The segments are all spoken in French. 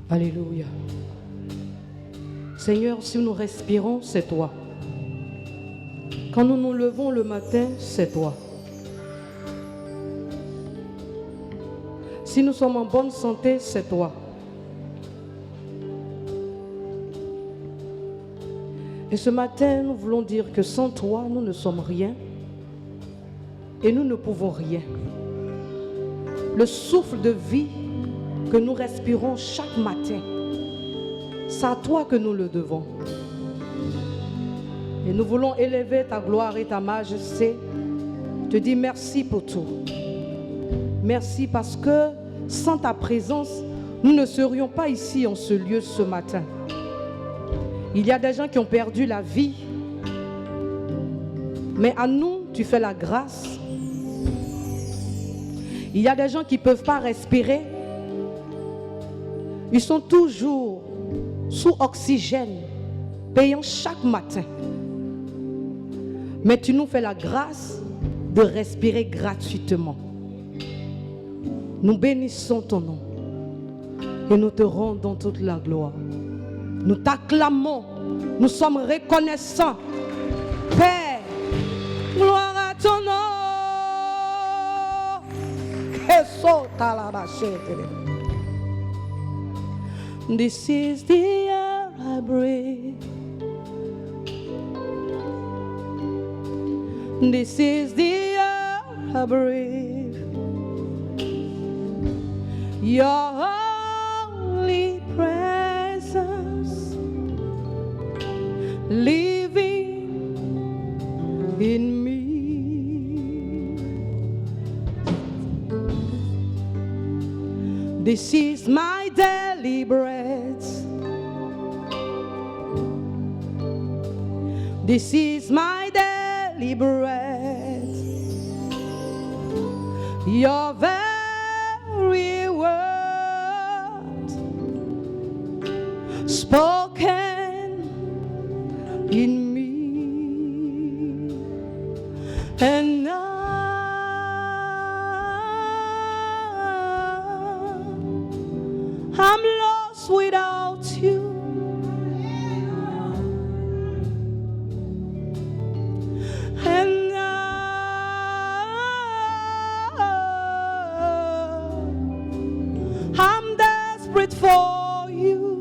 Alléluia. Seigneur, si nous respirons, c'est toi. Quand nous nous levons le matin, c'est toi. Si nous sommes en bonne santé, c'est toi. Et ce matin, nous voulons dire que sans toi, nous ne sommes rien et nous ne pouvons rien. Le souffle de vie que nous respirons chaque matin, c'est à toi que nous le devons. Et nous voulons élever ta gloire et ta majesté. Te dire merci pour tout. Merci parce que sans ta présence, nous ne serions pas ici en ce lieu ce matin. Il y a des gens qui ont perdu la vie. Mais à nous, tu fais la grâce. Il y a des gens qui ne peuvent pas respirer. Ils sont toujours sous oxygène, payant chaque matin. Mais tu nous fais la grâce de respirer gratuitement. Nous bénissons ton nom et nous te rendons toute la gloire. Nous t'acclamons, nous sommes reconnaissants. Père, gloire à ton nom. This is the air I breathe. This is the air I breathe. Your holy presence living in me. This is my daily bread. This is my daily bread. Your very word spoken in me. And now I'm lost without you. And now I'm desperate for you.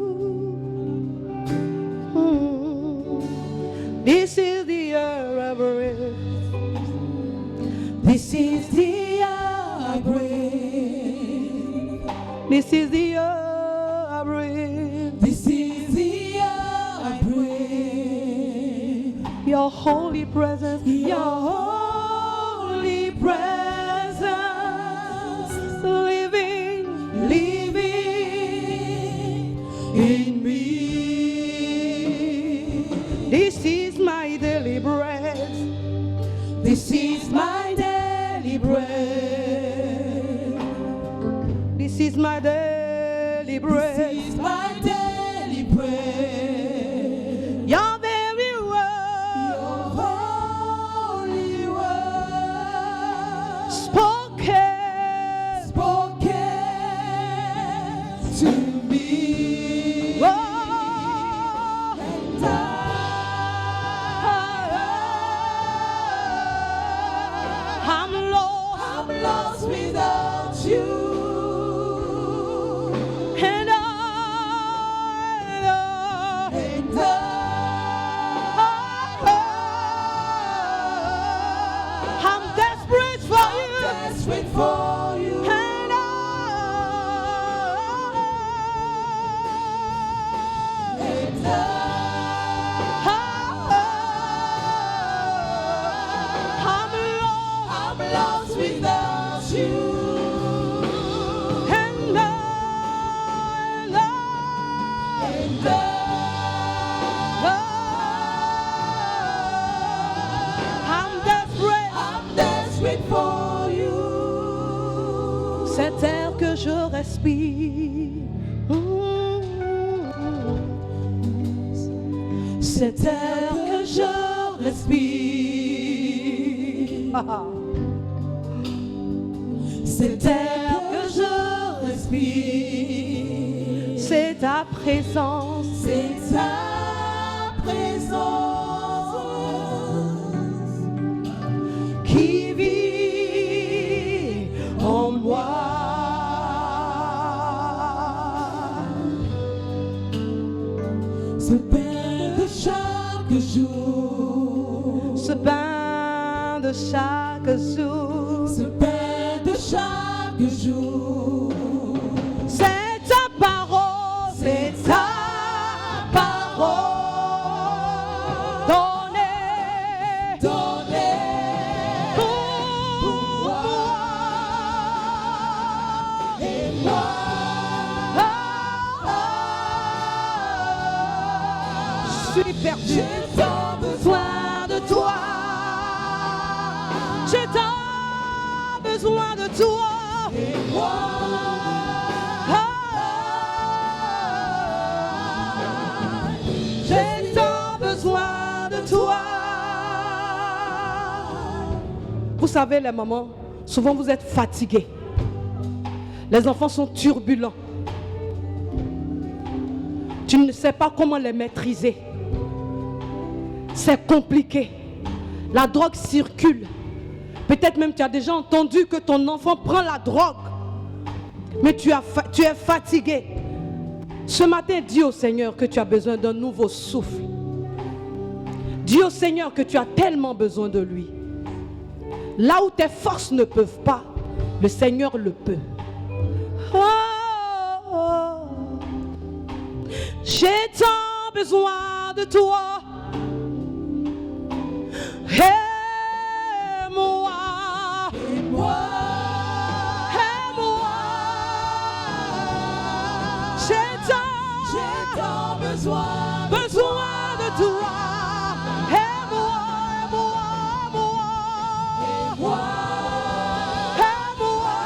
This is the air I breathe. This is the air I breathe. This is the air I breathe. This is the air I breathe. Your holy presence, your holy presence, living in me. This is my daily bread. This is my daily bread. This is my daily bread. This is my daily bread. Your very word, your holy word, spoken to me. Oh, and I'm lost without you. For you, and I'm lost without you. And I'm desperate for you. Cet air que je respire, cet air que je respire, cet air que je respire, C'est ta présence. C'est ta présence qui vit en moi. Ce pain de chaque jour, Ce pain de chaque jour, ce pain de chaque jour, c'est ta parole, c'est ta parole donnée donnée pour moi et moi. Je suis perdu. J'ai tant besoin de toi. J'ai tant besoin de toi. Et moi, J'ai tant besoin de toi. Vous savez, les mamans, souvent vous êtes fatiguées. Les enfants sont turbulents. Tu ne sais pas comment les maîtriser. C'est compliqué. La drogue circule. Peut-être même tu as déjà entendu que ton enfant prend la drogue. Mais tu es fatigué. Ce matin, dis au Seigneur que tu as besoin d'un nouveau souffle. Dis au Seigneur que tu as tellement besoin de lui. Là où tes forces ne peuvent pas, le Seigneur le peut. Oh, oh. J'ai tant besoin de toi. Aime-moi. et moi, Aime-moi. J'ai tant besoin besoin de toi. Aime-moi, aime-moi, et moi, aime-moi.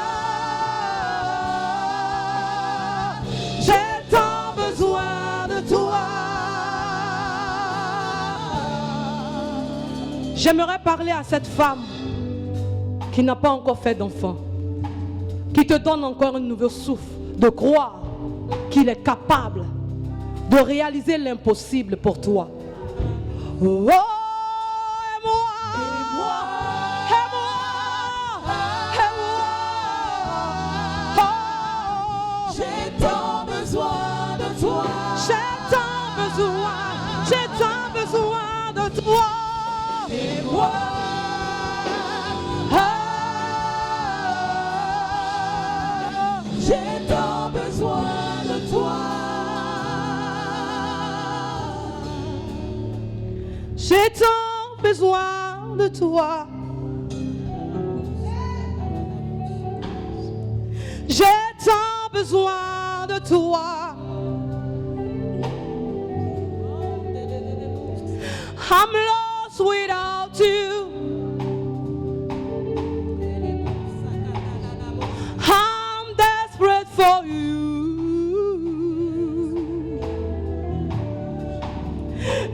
J'ai tant besoin de toi. J'aimerais parler à cette femme qui n'a pas encore fait d'enfant, qui te donne encore un nouveau souffle, de croire qu'il est capable de réaliser l'impossible pour toi. Oh, aime-moi, aime-moi, aime-moi. Oh, j'ai tant besoin de toi. j'ai tant besoin de toi. Et moi, j'ai tant besoin de toi. J'ai tant besoin de toi. J'ai tant besoin de toi. I'm lost without you. I'm desperate for you.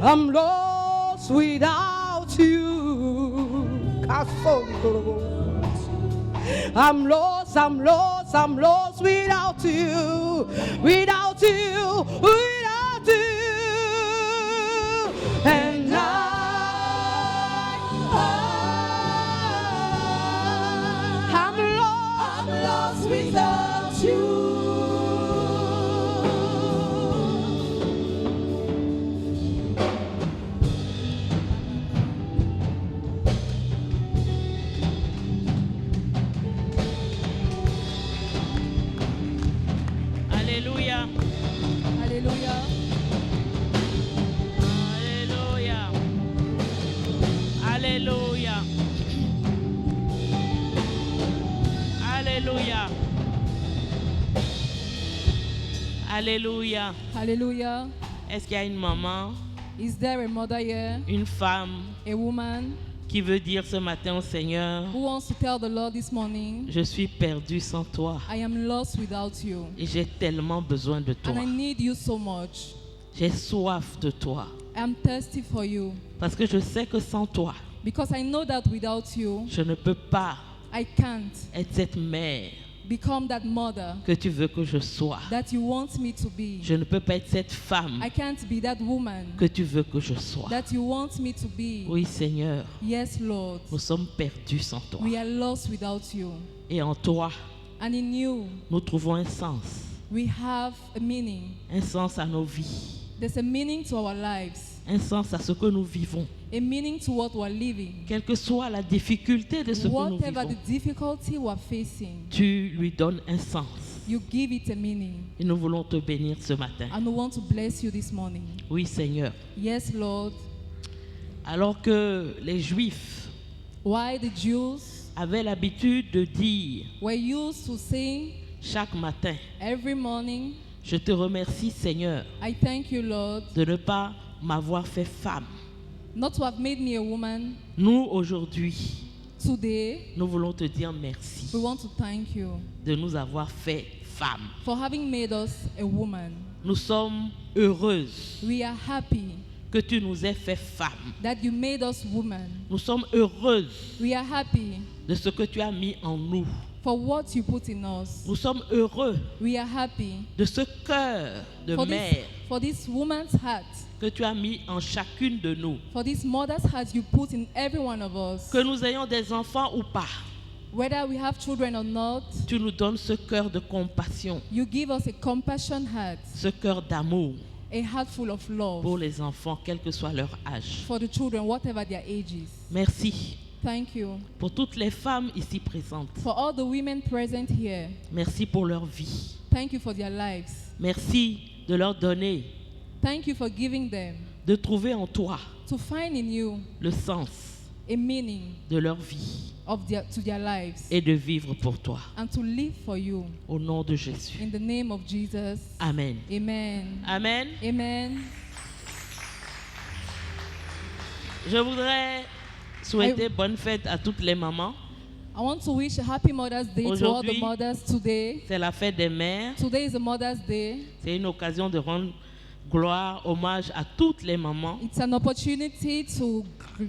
I'm lost without you. I'm lost without you, without you, without you. And I'm lost without you. Alléluia. Alléluia. Alléluia. Alléluia. Alléluia. Alléluia. Alléluia. Est-ce qu'il y a une maman, Is there a mother here, une femme a woman qui veut dire ce matin au Seigneur, who wants to tell the Lord this morning, je suis perdu sans toi I am lost without you et j'ai tellement besoin de toi. and I need you so much. J'ai soif de toi I am thirsty for you parce que je sais que sans toi, because I know that without you, je ne peux pas I can't être cette mère become that mother que tu veux que je sois. that you want me to be. Je ne peux pas être cette femme I can't be that woman que tu veux que je sois. that you want me to be. Oui, Seigneur, Yes, Lord. nous sommes perdus sans toi. We are lost without you. Et en toi, And in you, nous trouvons un sens. we have a meaning. Un sens à nos vies. There's a meaning to our lives, Un sens à ce que nous vivons. a meaning to what we're living. Quelle que soit la difficulté de ce que nous Whatever vivons, the difficulty we're facing, tu lui donnes un sens. you give it a meaning. Et nous voulons te bénir ce matin. And we want to bless you this morning. Oui, Seigneur. Yes, Lord. Alors que les Juifs Why the Jews avaient l'habitude de dire were used to sing chaque matin, every morning, je te remercie, Seigneur, I thank you, Lord, de ne pas m'avoir fait femme. not to have made me a woman. Nous, aujourd'hui, Today, nous voulons te dire merci we want to thank you de nous avoir fait femme. for having made us a woman. Nous sommes heureuses We are happy que tu nous aies fait femme. that you made us woman. Nous sommes heureuses We are happy de ce que tu as mis en nous. for what you put in us. Nous sommes heureux We are happy de ce cœur de mère for this woman's heart, que tu as mis en chacune de nous. for this mother's heart you put in every one of us. Que nous ayons des enfants ou pas, Whether we have children or not, tu nous donnes ce cœur de compassion, you give us a compassion heart, ce cœur d'amour a heart full of love pour les enfants, quel que soit leur âge. for the children, whatever their ages. Merci Thank you pour toutes les femmes ici présentes. for all the women present here. Merci pour leur vie. Thank you for their lives. Merci de leur donner, Thank you for giving them de trouver en toi to find in you le sens a meaning de leur vie to their lives et de vivre pour toi. and to live for you. Au nom de Jésus. In the name of Jesus. Amen. Amen. Amen. Amen. Je voudrais souhaiter bonne fête à toutes les mamans. I want to wish a happy Mother's Day to all the Aujourd'hui, mothers today. C'est la fête des mères. Today is a Mother's Day. C'est une occasion de rendre gloire, hommage à toutes les mamans. It's an opportunity to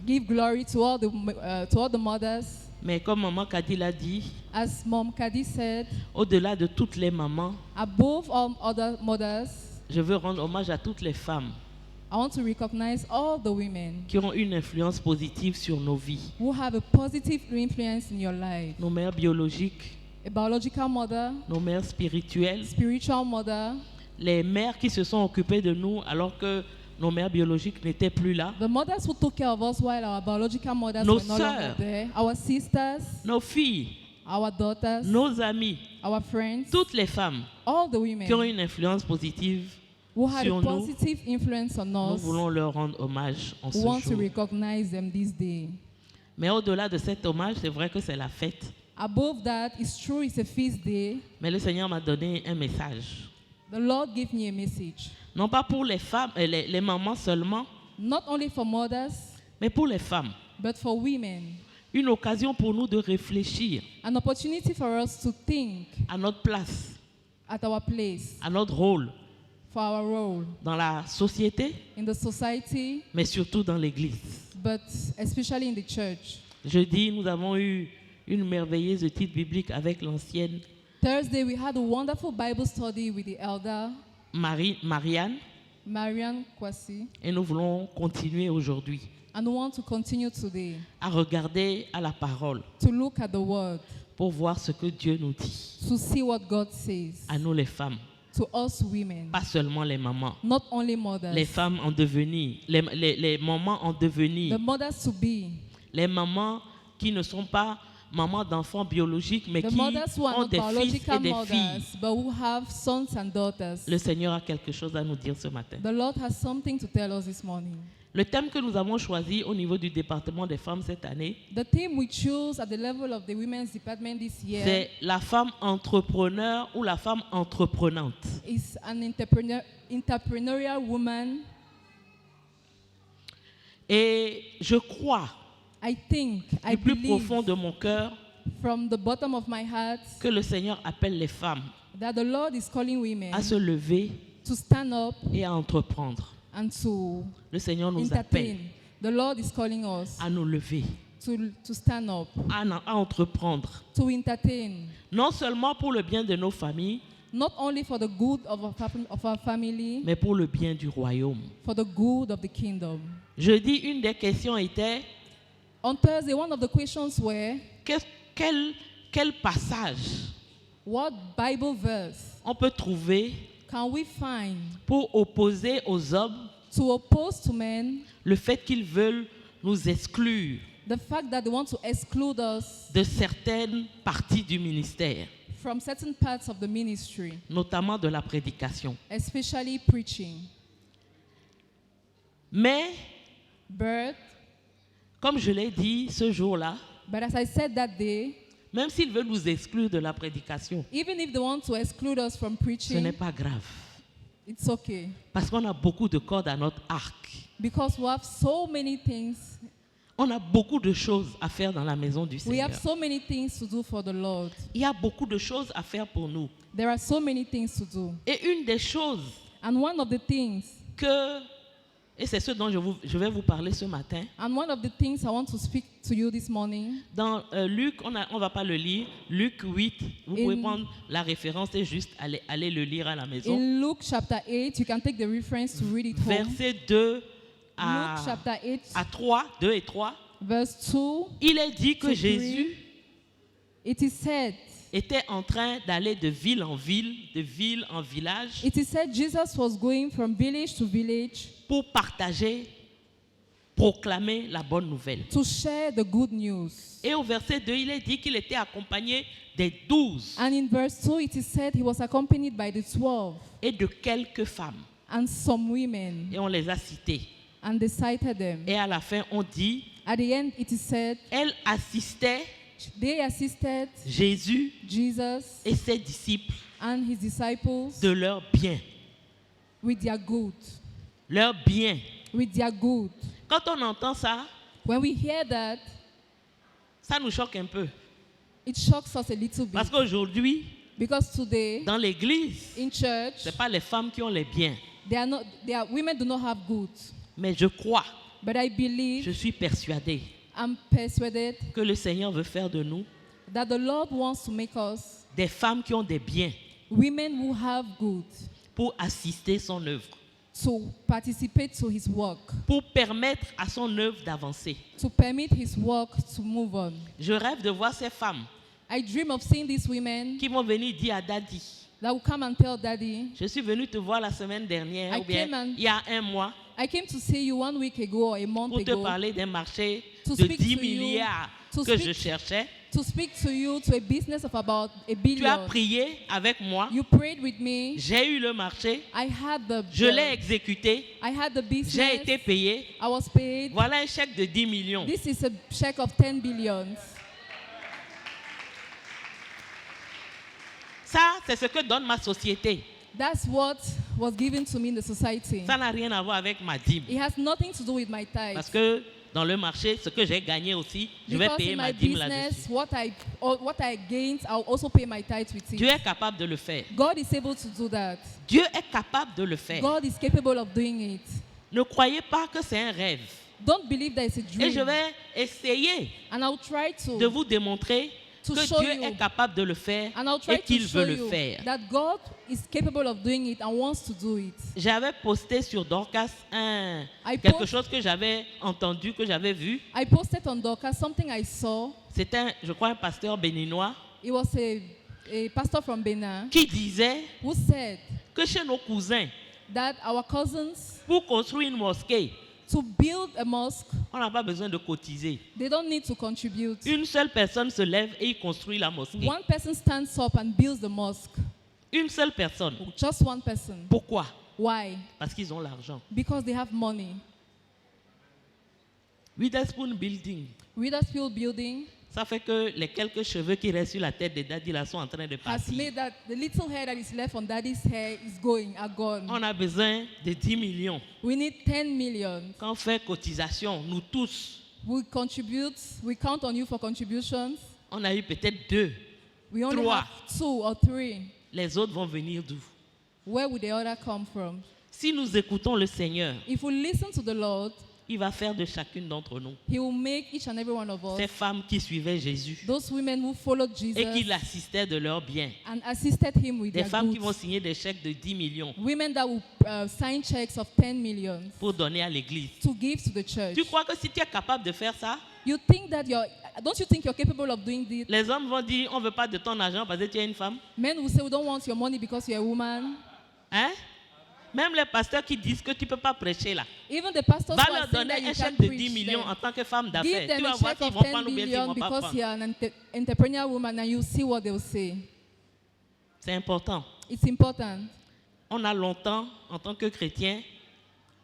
give glory to all the mothers. Mais comme Maman Kadi l'a dit, As Mom Kadi said, au-delà de toutes les mamans, above all other mothers, je veux rendre hommage à toutes les femmes I want to recognize all the women qui ont une influence positive sur nos vies. who have a positive influence in your life. Nos mères biologiques, A biological mother, nos mères spirituelles, spiritual mother, les mères qui se sont occupées de nous alors que nos mères biologiques n'étaient plus là, the mothers who took care of us while our biological mothers Nos were no longer sœurs. there, our sisters, nos filles, our daughters, nos amis, our friends, toutes les femmes all the qui ont women une influence positive who had sur a nous, positive influence on nous us. voulons leur rendre hommage en We ce want to jour. recognize them this day. Mais au-delà de cet hommage, c'est vrai que c'est la fête. Above that, it's true, it's a feast day. Mais le Seigneur m'a donné un message. The Lord gave me a message, Non pas pour les femmes, les mamans seulement, not only for mothers, mais pour les femmes. but for women. Une occasion pour nous de réfléchir An opportunity for us to think à notre place, at our place, à notre rôle for our role dans la société, in the society, mais surtout dans l'Église. but especially in the church. Jeudi, nous avons eu une merveilleuse étude biblique avec l'ancienne Thursday, we had a wonderful Bible study with the elder, Marianne, Marianne Kwasi, et nous voulons continuer aujourd'hui and we want to continue today à regarder à la parole to look at the word, pour voir ce que Dieu nous dit to see what God says à nous les femmes, to us women, pas seulement les mamans, not only mothers, les femmes en devenir, les mamans en devenir, the mothers to be, les mamans qui ne sont pas mamans d'enfants biologiques, mais the qui mothers who are ont not des fils et biological des filles. mothers, but who have sons and daughters. Le Seigneur a quelque chose à nous dire ce matin. The Lord has something to tell us this morning. Le thème que nous avons choisi au niveau du département des femmes cette année, The theme we choose at the level of the women's department this year c'est la femme entrepreneur ou la femme entreprenante. is an entrepreneurial woman. Et je crois I think, I du plus believe profond de mon cœur from the bottom of my heart que le Seigneur appelle les femmes that the Lord is calling women à se lever to stand up et à entreprendre. and to Le Seigneur nous appelle entertain. The Lord is calling us à nous lever to stand up, à entreprendre. to entertain, Non seulement pour le bien de nos familles, not only for the good of our family, mais pour le bien du royaume. for the good of the kingdom. Jeudi, une des questions était On Thursday, one of the questions were, quel passage what Bible verse on peut trouver can we find pour opposer aux hommes to oppose to men le fait qu'ils veulent nous exclure the fact that they want to exclude us de certaines parties du ministère, from certain parts of the ministry, notamment de la prédication. especially preaching? Mais, But comme je l'ai dit ce jour-là, as I said that day, même s'ils veulent nous exclure de la prédication, even if they want to exclude us from ce preaching, n'est pas grave. it's okay. Parce qu'on a beaucoup de cordes à notre arc. Because we have so many things, On a beaucoup de choses à faire dans la maison du we Seigneur. have so many things to do for the Lord. Il y a beaucoup de choses à faire pour nous. There are so many things to do. Et une des choses And one of the things, et c'est ce dont je vais vous parler ce matin, and one of the things I want to speak to you this morning, dans Luc, on ne va pas le lire, Luc 8, vous pouvez prendre la référence et juste aller le lire à la maison. in Luke chapter 8, you can take the reference to read it home. Verset 2 Luke chapter 8, à 3, 2 et 3, verse 2, il est dit que to Jésus it is said, était en train d'aller de ville en ville, de ville en village, it is said Jesus was going from village to village pour partager, proclamer la bonne nouvelle. to share the good news. Et au verset 2, il est dit qu'il était accompagné des 12 And in verse 2, it is said he was accompanied by the 12 et de quelques femmes. and some women, Et on les a cités. and they cited them. Et à la fin, on dit, At the end, it is said elle assistait they assisted Jésus Jesus et ses disciples and his disciples de leur bien. with their good. Leur bien. With their good. Quand on entend ça, When we hear that, ça nous choque un peu. it shocks us a little bit. Parce qu'aujourd'hui, Because today, dans l'église, in church, ce n'est pas les femmes qui ont les biens. women do not have good. Mais je crois, But I believe, je suis persuadé I'm persuaded que le Seigneur veut faire de nous that the Lord wants to make us des femmes qui ont des biens women who have good, pour assister son œuvre, to participate to his work, pour permettre à son œuvre d'avancer. to permit his work to move on. Je rêve de voir ces femmes I dream of seeing these women qui vont venir dire à Daddy, that will come and tell Daddy, je suis venu te voir la semaine dernière, I ou bien came and- il y a un mois, I came to see you 1 week ago or a month pour te ago parler d'un marché To de speak 10 to you, milliards to que speak- je cherchais. to speak to you to a business of about a Tu as billion. prié avec moi, You prayed with me. j'ai eu le marché, I had the je l'ai exécuté, I had the business. j'ai été payé. I was paid. Voilà un chèque de 10 millions. This is a check of 10 billions. Ça, c'est ce que donne ma société. That's what was given to me in the society. Ça n'a rien à voir avec ma dîme. It has nothing to do with my tithe. Parce que dans le marché, ce que j'ai gagné aussi, je vais Because payer in ma my dîme business, là-dessus. what I gained, I'll also pay my tithe with Dieu it. est capable de le faire. God is able to do that. Dieu est capable de le faire. God is capable of doing it. Ne croyez pas que c'est un rêve. Don't believe that it's a Et je dream. vais essayer And I'll try de to vous démontrer To que show Dieu you. est capable de le faire and I'll try et to qu'il show veut le you faire. that God is capable of doing it and wants to do it. J'avais posté sur Dorcas I quelque post- chose que j'avais entendu, que j'avais vu. I posted on Dorcas something I saw. C'est je crois, un pasteur béninois It was a pastor from Benin qui disait who said que chez nos cousins, that our cousins, pour construire une mosquée, to build a mosque, on n'a pas besoin de cotiser. they don't need to contribute. Une seule personne se lève et il construit la mosquée. One person stands up and builds the mosque. Une seule personne. Just one person. Pourquoi? Why? Parce qu'ils ont l'argent. Because they have money. Witherspoon Building, Withersfield Building ça fait que les quelques cheveux qui restent sur la tête de Daddy là sont en train de has partir. made that the little hair that is left on Daddy's hair is are gone. On a besoin de 10 millions. We need 10 million. Quand on fait cotisation, nous tous, We contribute. We count on you for contributions. on a eu peut-être 2. We only 3. have 2 or 3. Les autres vont venir d'où? Where would the other come from? Si nous écoutons le Seigneur, If we listen to the Lord, il va faire de chacune d'entre nous He will make each and every one of us, ces femmes qui suivaient Jésus those women who followed Jesus et qui l'assistaient de leurs biens. and assisted him with Des their femmes qui vont goods. signer des chèques de 10 millions Women that will sign checks of 10 million pour donner à l'église. to give to the church. Tu crois que si tu es capable de faire ça, You think that don't you think you're capable of doing this? les hommes vont dire on ne veut pas de ton argent parce que tu es une femme? Men will say we don't want your money because you're a woman. Hein? Même les pasteurs qui disent que tu ne peux pas prêcher là. Even the pastors Va who are leur saying donner that you un can't chèque de 10 preach, millions en tant que femme give d'affaires. Tu them vas a voir check s'ils of vont 10 prendre ou bien s'ils ne million vont pas because prendre. you're an entrepreneur woman, and you see what they'll say. C'est important. It's important. On a longtemps, en tant que chrétien,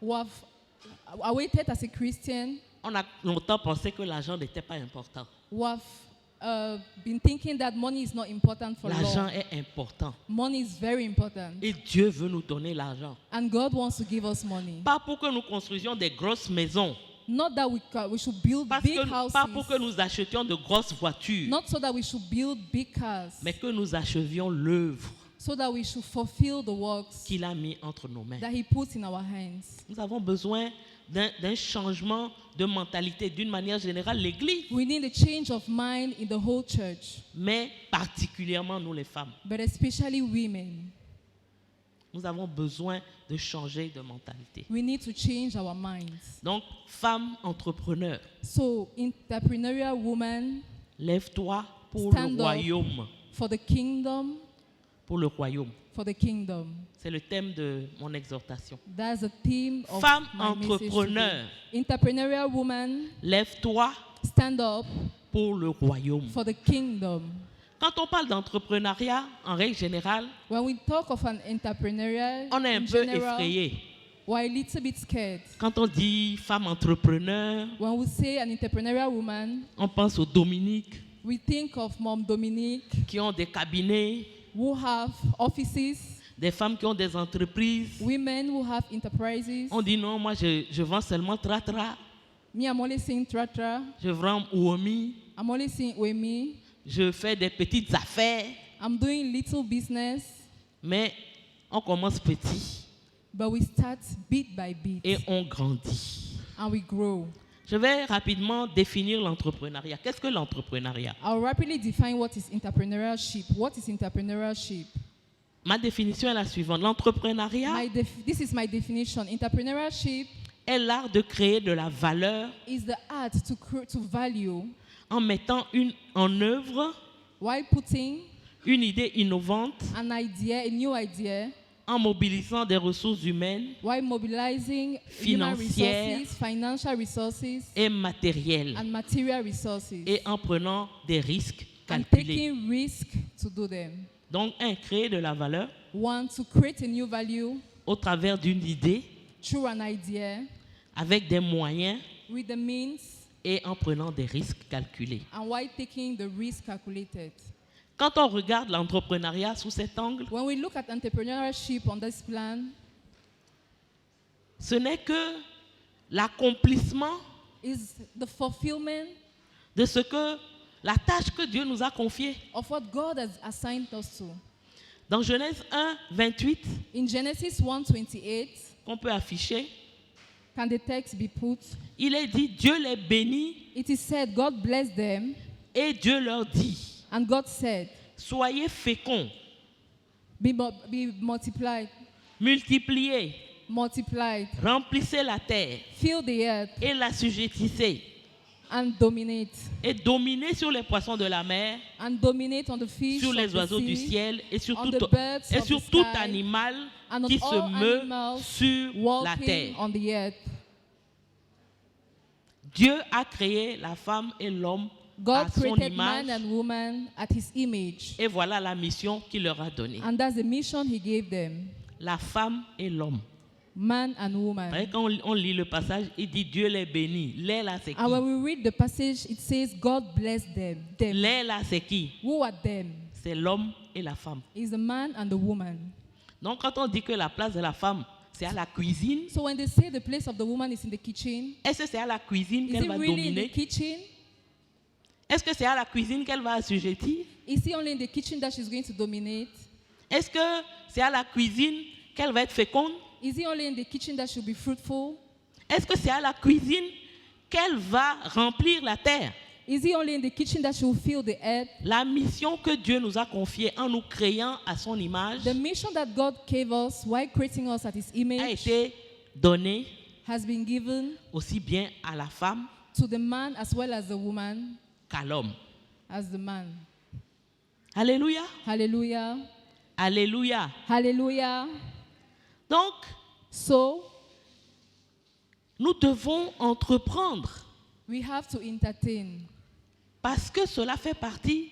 We have waited as a Christian. on a longtemps pensé que l'argent n'était pas important. We have been thinking that money is not important for L'argent law. est important. Money is very important. Et Dieu veut nous donner l'argent. And God wants to give us money. Pas pour que nous construisions des grosses maisons. Not that we should build big houses. Pas pour que nous achetions de grosses voitures. Not so that we should build big cars. Mais que nous achevions l'œuvre So that we should fulfill the works qu'il a mis entre nos mains. that He puts in our hands. Nous avons besoin d'un changement de mentalité d'une manière générale, l'Église, We need a change of mind in the whole church, mais particulièrement nous les femmes. but especially women. Nous avons besoin de changer de mentalité. We need to change our minds. Donc, femme entrepreneur, So, entrepreneurial woman, lève-toi pour Stand le up. royaume. for the kingdom, Pour le royaume. for the kingdom. C'est le thème de mon exhortation. That's the theme of Femme my message entrepreneur. today. Entrepreneurial woman, Lève-toi stand up pour le royaume. for the kingdom. Quand on parle d'entrepreneuriat, en règle générale, When we talk of an entrepreneurial, on est un in peu general, effrayé. we're a little bit scared. Quand on dit femme entrepreneur, When we say an entrepreneurial woman, on pense aux Dominiques we think of Mom Dominique, qui ont des cabinets, who have offices, des femmes qui ont des entreprises. women who have enterprises. On dit non, moi je vends seulement Tratra, Me, I'm only seeing Tratra. je vends Uomi, I'm only seeing Wemi. je fais des petites affaires, I'm doing little business, mais on commence petit but we start bit by bit et on grandit. and we grow. Je vais rapidement définir l'entrepreneuriat. Qu'est-ce que l'entrepreneuriat? I'll rapidly define what is entrepreneurship. What is entrepreneurship? Ma définition est la suivante. L'entrepreneuriat This is my definition. Entrepreneurship est l'art de créer de la valeur is the art to value en mettant en œuvre while putting une idée innovante, an idea, a new idea, en mobilisant des ressources humaines while mobilizing human Financières. resources, financial resources, et matérielles and material resources, et en prenant des risques and calculés. taking risk to do them. Donc, créer de la valeur One, to create a new value au travers d'une idée through an idea avec des moyens with the means et en prenant des risques calculés. and while taking the risk calculated. Quand on regarde l'entrepreneuriat sous cet angle, When we look at entrepreneurship on this plan, ce n'est que l'accomplissement is the fulfillment de ce que la tâche que Dieu nous a confiée. of what God has assigned us to. Dans Genèse 1, 28, In Genesis 1:28, qu'on peut afficher, can the text be put? il est dit, Dieu les bénit It is said, God blessed them, et Dieu leur dit, and God said, soyez féconds, be multiplied, multipliez, remplissez la terre fill the earth, et l'assujettissez and dominate. et dominez sur les poissons de la mer, And dominate on the fish sur of les the oiseaux du sea, ciel et sur on tout, the birds et of sur the tout sky, animal and on qui se all meut animals sur la walking terre. on the earth. Dieu a créé la femme et l'homme à God son created man image and woman at His image. et voilà la mission qu'il leur a donnée. And that's the mission He gave them, La femme et l'homme. man and Vous woman. voyez, quand on lit le passage, il dit Dieu les bénit. Les là c'est qui? And when we read the passage, it says God blessed them. Them. Les là c'est qui? Who are them? C'est l'homme et la femme. Is the man and the woman. Donc quand on dit que la place de la femme c'est à la cuisine, So when they say the place of the woman is in the kitchen, est-ce que c'est à la cuisine is qu'elle it va really in dominer? the kitchen? Est-ce que c'est à la cuisine qu'elle va assujettir? Is it only in the kitchen that she's going to dominate? Est-ce que c'est à la cuisine qu'elle va être féconde? Is it only in the kitchen that she'll be fruitful? Est-ce que c'est à la cuisine qu'elle va remplir la terre? Is it only in the kitchen that she will fill the earth? La mission que Dieu nous a confiée en nous créant à son image The mission that God gave us while creating us at His a image été donnée has been given aussi bien à la femme to the man as well as the woman, qu'à l'homme. as the man. Alléluia. Hallelujah. Alléluia. Hallelujah. Donc, So, nous devons entreprendre we have to entertain parce que cela fait partie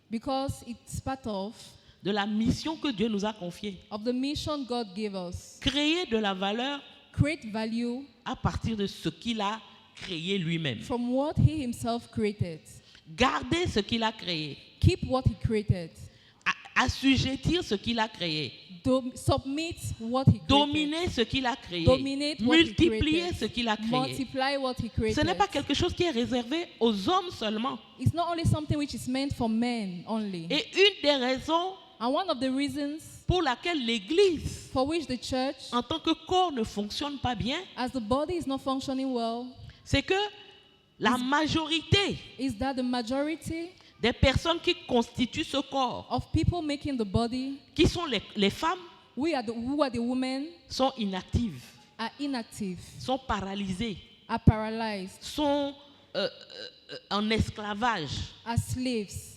because it's part of de la mission que Dieu nous a confiée. the mission God gave us. Créer de la valeur Create value à partir de ce qu'il a créé lui-même. from what He Himself created. Garder ce qu'il a créé. Keep what He created. Assujettir ce qu'il a créé. Submit what He created. Dominer ce qu'il a créé. Dominate what He Multiplier created. ce qu'il a créé. Multiply what He created. Ce n'est pas quelque chose qui est réservé aux hommes seulement. It's not only something which is meant for men only. Et une des raisons And one of the reasons pour laquelle l'Église, for which the church, en tant que corps, ne fonctionne pas bien, as the body is not functioning well, c'est que la majorité is that the majority des personnes qui constituent ce corps, of people making the body, qui sont les femmes, who are the women, sont inactives, are inactive, sont paralysées, are paralyzed, sont en esclavage. are slaves.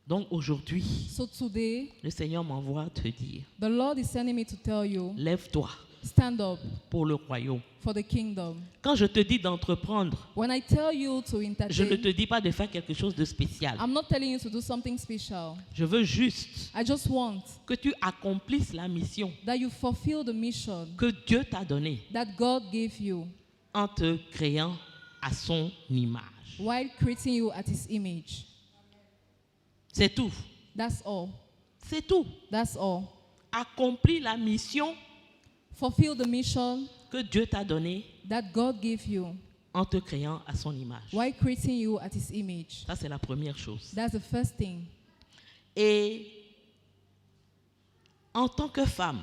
Donc aujourd'hui, So today, le Seigneur m'envoie te dire, the Lord is sending me to tell you, lève-toi stand up pour le royaume. for the kingdom. Quand je te dis d'entreprendre, When I tell you to je ne entertain, te dis pas de faire quelque chose de spécial. I'm not telling you to do something special. Je veux juste I just want que tu accomplisses la mission that you fulfill the mission que Dieu t'a donnée that God gave you en te créant à son image. while creating you at His image. C'est tout. That's all. C'est tout. That's all. Accomplis la mission Fulfill the mission que Dieu t'a donnée that God gave you en te créant à son image. while creating you at His image. Ça, c'est la première chose. That's the first thing. Et en tant que femme,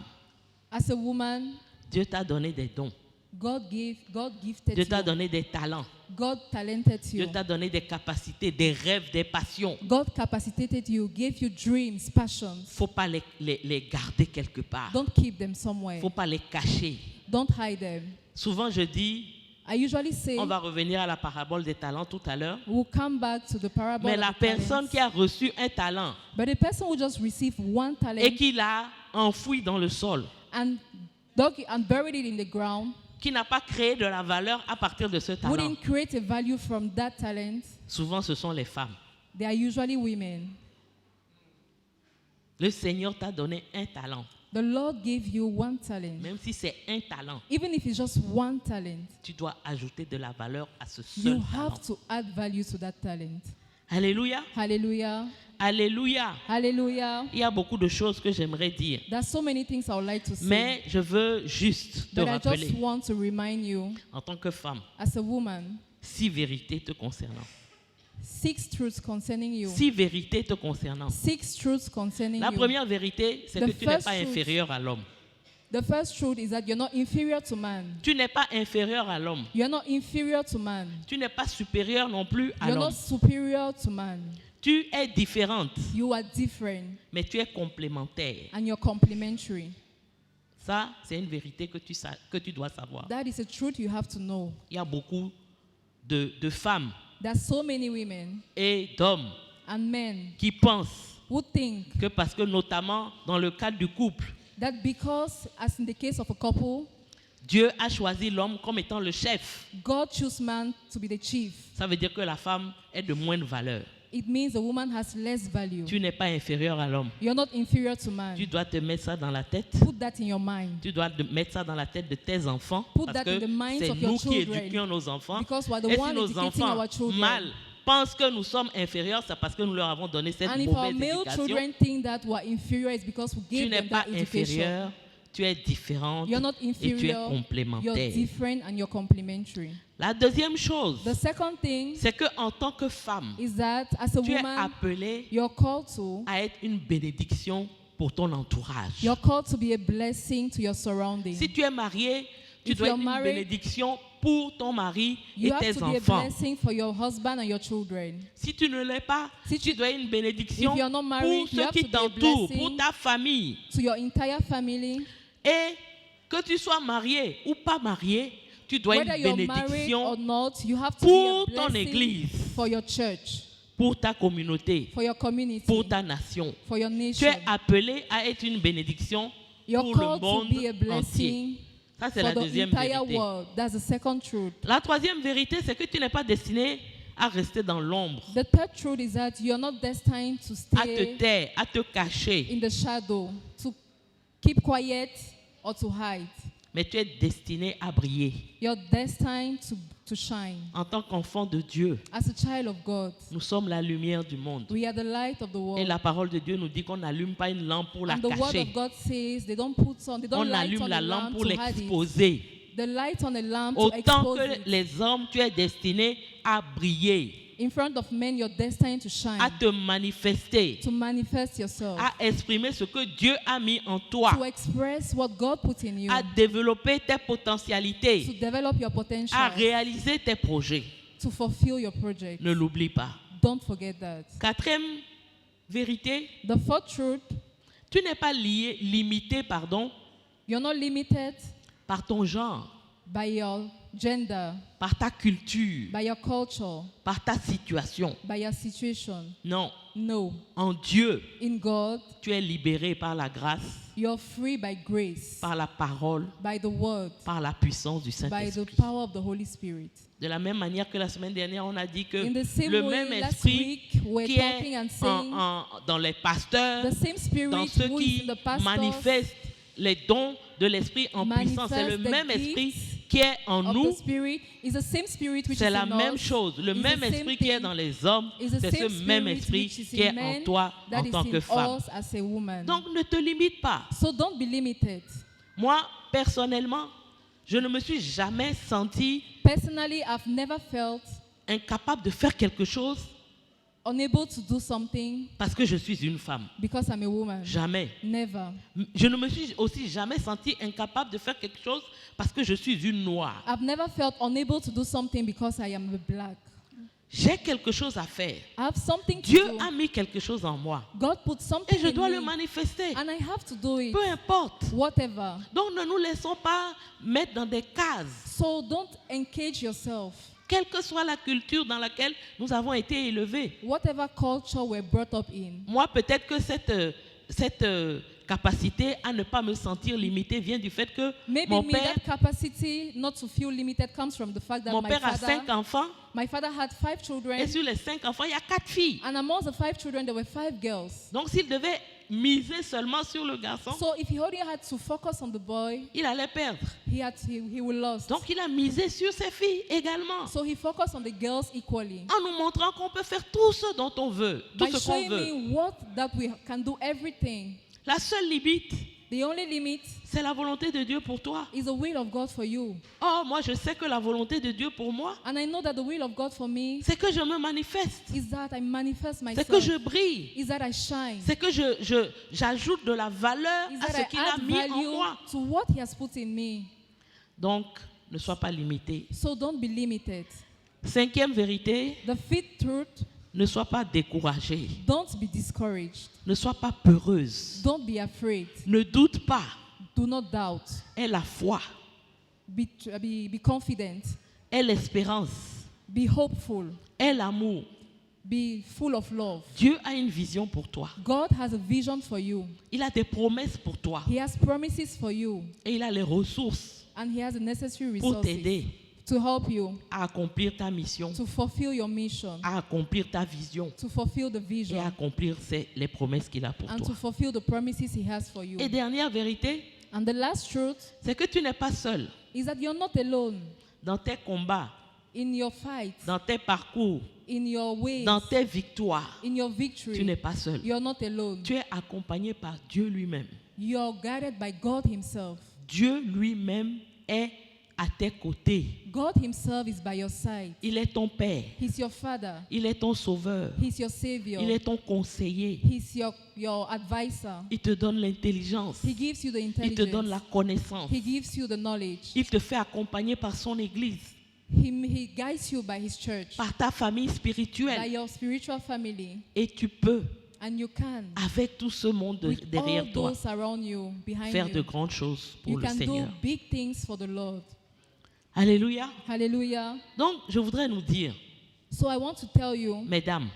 As a woman, Dieu t'a donné des dons. God gifted Dieu t'a you. donné des talents. God talented Dieu you. t'a donné des capacités, des rêves, des passions. God capacitated you, gave you dreams, passions. Il ne faut pas les garder quelque part. Don't keep them Il ne somewhere. faut pas les cacher. Don't hide them. Souvent, je dis, I usually say, on va revenir à la parabole des talents tout à l'heure, we'll come back to the parable mais of la the personne talents. qui a reçu un talent But the person who just received one et talent qui l'a enfoui dans le sol, and dug it and buried it in the ground, qui n'a pas créé de la valeur à partir de ce talent, wouldn't create a value from that talent. souvent ce sont les femmes. They are usually women. Le Seigneur t'a donné un talent, The Lord gave you one talent. même si c'est un talent, Even if it's just one talent, tu dois ajouter de la valeur à ce you seul have talent. to add value to that talent. Alléluia, Hallelujah. alléluia. Hallelujah. Il y a beaucoup de choses que j'aimerais dire, There's so many things I would like to say. mais je veux juste te But I rappeler, just want to remind you, en tant que femme, as a woman, 6 vérités te concernant. 6 truths concerning you. 6 vérités te concernant. 6 truths concerning La you. première vérité, c'est The que tu n'es first pas truth. inférieur à l'homme. The first truth is that you're not inferior to man. Tu n'es pas inférieur à l'homme. You're not inferior to man. Tu n'es pas supérieur non plus à You're l'homme. not superior to man. Tu es différente, You are different mais tu es complémentaire. and you're complementary. Ça, c'est une vérité que tu dois savoir. That is a truth you have to know. Il y a beaucoup de femmes There's so many women et d'hommes and men qui pensent who think que parce que notamment dans le cadre du couple, that because, as in the case of a couple, Dieu a choisi l'homme comme étant le chef. God chose man to be the chief. Ça veut dire que la femme est de moindre valeur. It means the woman has less value. Tu n'es pas inférieur à l'homme. You're not inferior to man. Tu dois te mettre ça dans la tête. Put that in your mind. Tu dois mettre ça dans la tête de tes enfants. Put Parce that in que the minds c'est of your nous qui children. éduquons nos enfants. Because we're the Et si one nos educating enfants our children. mal pensent que nous sommes inférieurs, c'est parce que nous leur avons donné cette And if our mauvaise male éducation. children think that we're inferior, it's because we Tu gave n'es them pas that education. inférieur, tu es différente You're not et tu es inferior, you're complémentaire. different and you're complementary. La deuxième chose, The second thing c'est que en tant que femme, is that as a tu es woman, appelée you're called to à être une bénédiction pour ton entourage. you're called to be a blessing to your surroundings. Si tu es marié, tu If dois you're être une married, bénédiction pour ton mari et You have tes to be a enfants. blessing for your husband and your children. Si tu ne l'es pas, tu dois être une bénédiction If you are not married, pour you ceux have qui to be a t'entourent, blessing pour ta famille. To your entire family. Et que tu sois marié ou pas marié, tu dois être Whether une you're married bénédiction or not, you have to pour be a ton blessing église, for your church, pour ta communauté, for your community, pour ta nation. for your Tu nation. es appelé à être une bénédiction You're pour le called to monde be a entier. blessing Ça, c'est for la the deuxième entire vérité. world. That's the second truth. La troisième vérité, c'est que tu n'es pas destiné à rester dans l'ombre, The third truth is that you're not destined to à te stay taire, à te cacher, in the shadow, to keep quiet or to hide. mais tu es destiné à briller. You're destined to shine. En tant qu'enfant de Dieu, As a child of God, nous sommes la lumière du monde. we are the light of the Et world. la parole de Dieu nous dit qu'on n'allume pas une lampe pour la And the word cacher. of God says they don't On light allume on la a lampe lamp pour to hide it. l'exposer. The light on a lamp to Autant expose que it. les hommes, tu es destiné à briller, In front of men, you're destined to shine, à te manifester, to manifest yourself, à exprimer ce que Dieu a mis en toi, to express what God put in you, à développer tes to potentialités, develop your potential, à réaliser tes projets. to fulfill your project. Ne l'oublie pas. Don't forget that. Quatrième vérité, The fourth truth, tu n'es pas limité, you're not limited par ton genre, by your gender, par ta culture, by your culture, par ta situation. by your situation. Non, No. en Dieu, In God, tu es libéré par la grâce, you're free by grace, par la parole, by the word, par la puissance du by the Saint-Esprit. power of the Holy Spirit. De la même manière que la semaine dernière, on a dit que In the same le way, même last esprit week, we're qui talking est and saying dans les pasteurs, the same spirit dans ceux who is qui in the pastors manifestent les dons de l'esprit en puissance, c'est le manifest the même esprit gifts qui est en of nous. the spirit is the same spirit which is C'est la in même us. chose. Le Is the même same esprit qui est thing. dans les hommes, Is the c'est ce same même spirit esprit which is qui est in men en toi that en is tant in que femme. us as a woman. Donc ne te limite pas. So don't be limited. Moi, personnellement, je ne me suis jamais senti Personally, I've never felt incapable de faire quelque chose unable to do something parce que je suis une femme. because I'm a woman. Jamais. Never. Je ne me suis aussi jamais senti incapable de faire quelque chose parce que je suis une noire. I've never felt unable to do something because I am a black. J'ai quelque chose à faire. I have something to Dieu do. a mis quelque chose en moi God put something et je dois in le me, manifester. and I have to do it. Peu importe. Whatever. Donc ne nous laissons pas mettre dans des cases. So don't engage yourself. Quelle que soit la culture dans laquelle nous avons été élevés. Whatever culture we're brought up in. Moi, peut-être que cette capacité à ne pas me sentir limité vient du fait que Maybe mon me, père, that capacity not to feel limited comes from the fact that mon père a 5 enfants my father had 5 children, et sur les 5 enfants, il y a 4 filles. and amongst the 5 children there were 5 girls. Donc s'il devait miser seulement sur le garçon, So if he only had to focus on the boy, il allait perdre. he would lose. Donc il a misé sur ses filles également, So he focused on the girls equally. en nous montrant qu'on peut faire tout ce dont on veut, tout By ce qu'on showing veut. me that we can do everything. La seule limite, The only limit c'est la volonté de Dieu pour toi. is the will of God for you. Oh, moi je sais que la volonté de Dieu pour moi, And I know that the will of God for me c'est que je me manifeste, is that I manifest c'est que myself. je brille, Is that I shine. c'est que j'ajoute de la valeur Is à that ce I qu'il a add mis en value moi. to what he has put in me. Donc, ne sois pas limité. So don't be limited. Cinquième vérité, The fifth truth, ne sois pas découragé, don't be discouraged. ne sois pas peureuse, Don't be afraid. ne doute pas, Do not doubt. aie la foi, Be confident. aie l'espérance, Be hopeful. aie l'amour. Be full of love. Dieu a une vision pour toi. God has a vision for you. Il a des promesses pour toi He has promises for you. et il a les ressources And he has the necessary pour resources t'aider to help you à accomplir ta mission, to fulfill your mission, à accomplir ta vision to fulfill the et à vision, accomplir les promesses qu'il a pour and to toi. fulfill the promises he has for you. Et dernière vérité, And the last truth c'est que tu n'es pas seul is that you're not alone dans tes combats, in your fight, dans tes parcours, in your ways, dans tes victoires. in your Tu victory. n'es pas seul. You're not alone. Tu es accompagné par Dieu lui-même. You're guided by God himself. Dieu lui-même est à tes côtés. God himself is by your side. Il est ton Père. He's your father. Il est ton sauveur. He's your savior. Il est ton conseiller. He's your advisor. Il te donne l'intelligence. He gives you the Il te donne la intelligence. connaissance. He gives you the knowledge. Il te fait accompagner par son Église, He guides you by his church, par ta famille by spirituelle. your spiritual family. Et tu peux, And you can, avec tout ce monde with all derrière toi, those around you, behind faire de you, grandes choses pour you le can do Seigneur. big things for the Lord. Alléluia. Hallelujah. Donc, je voudrais nous dire, So I want to tell you, mesdames,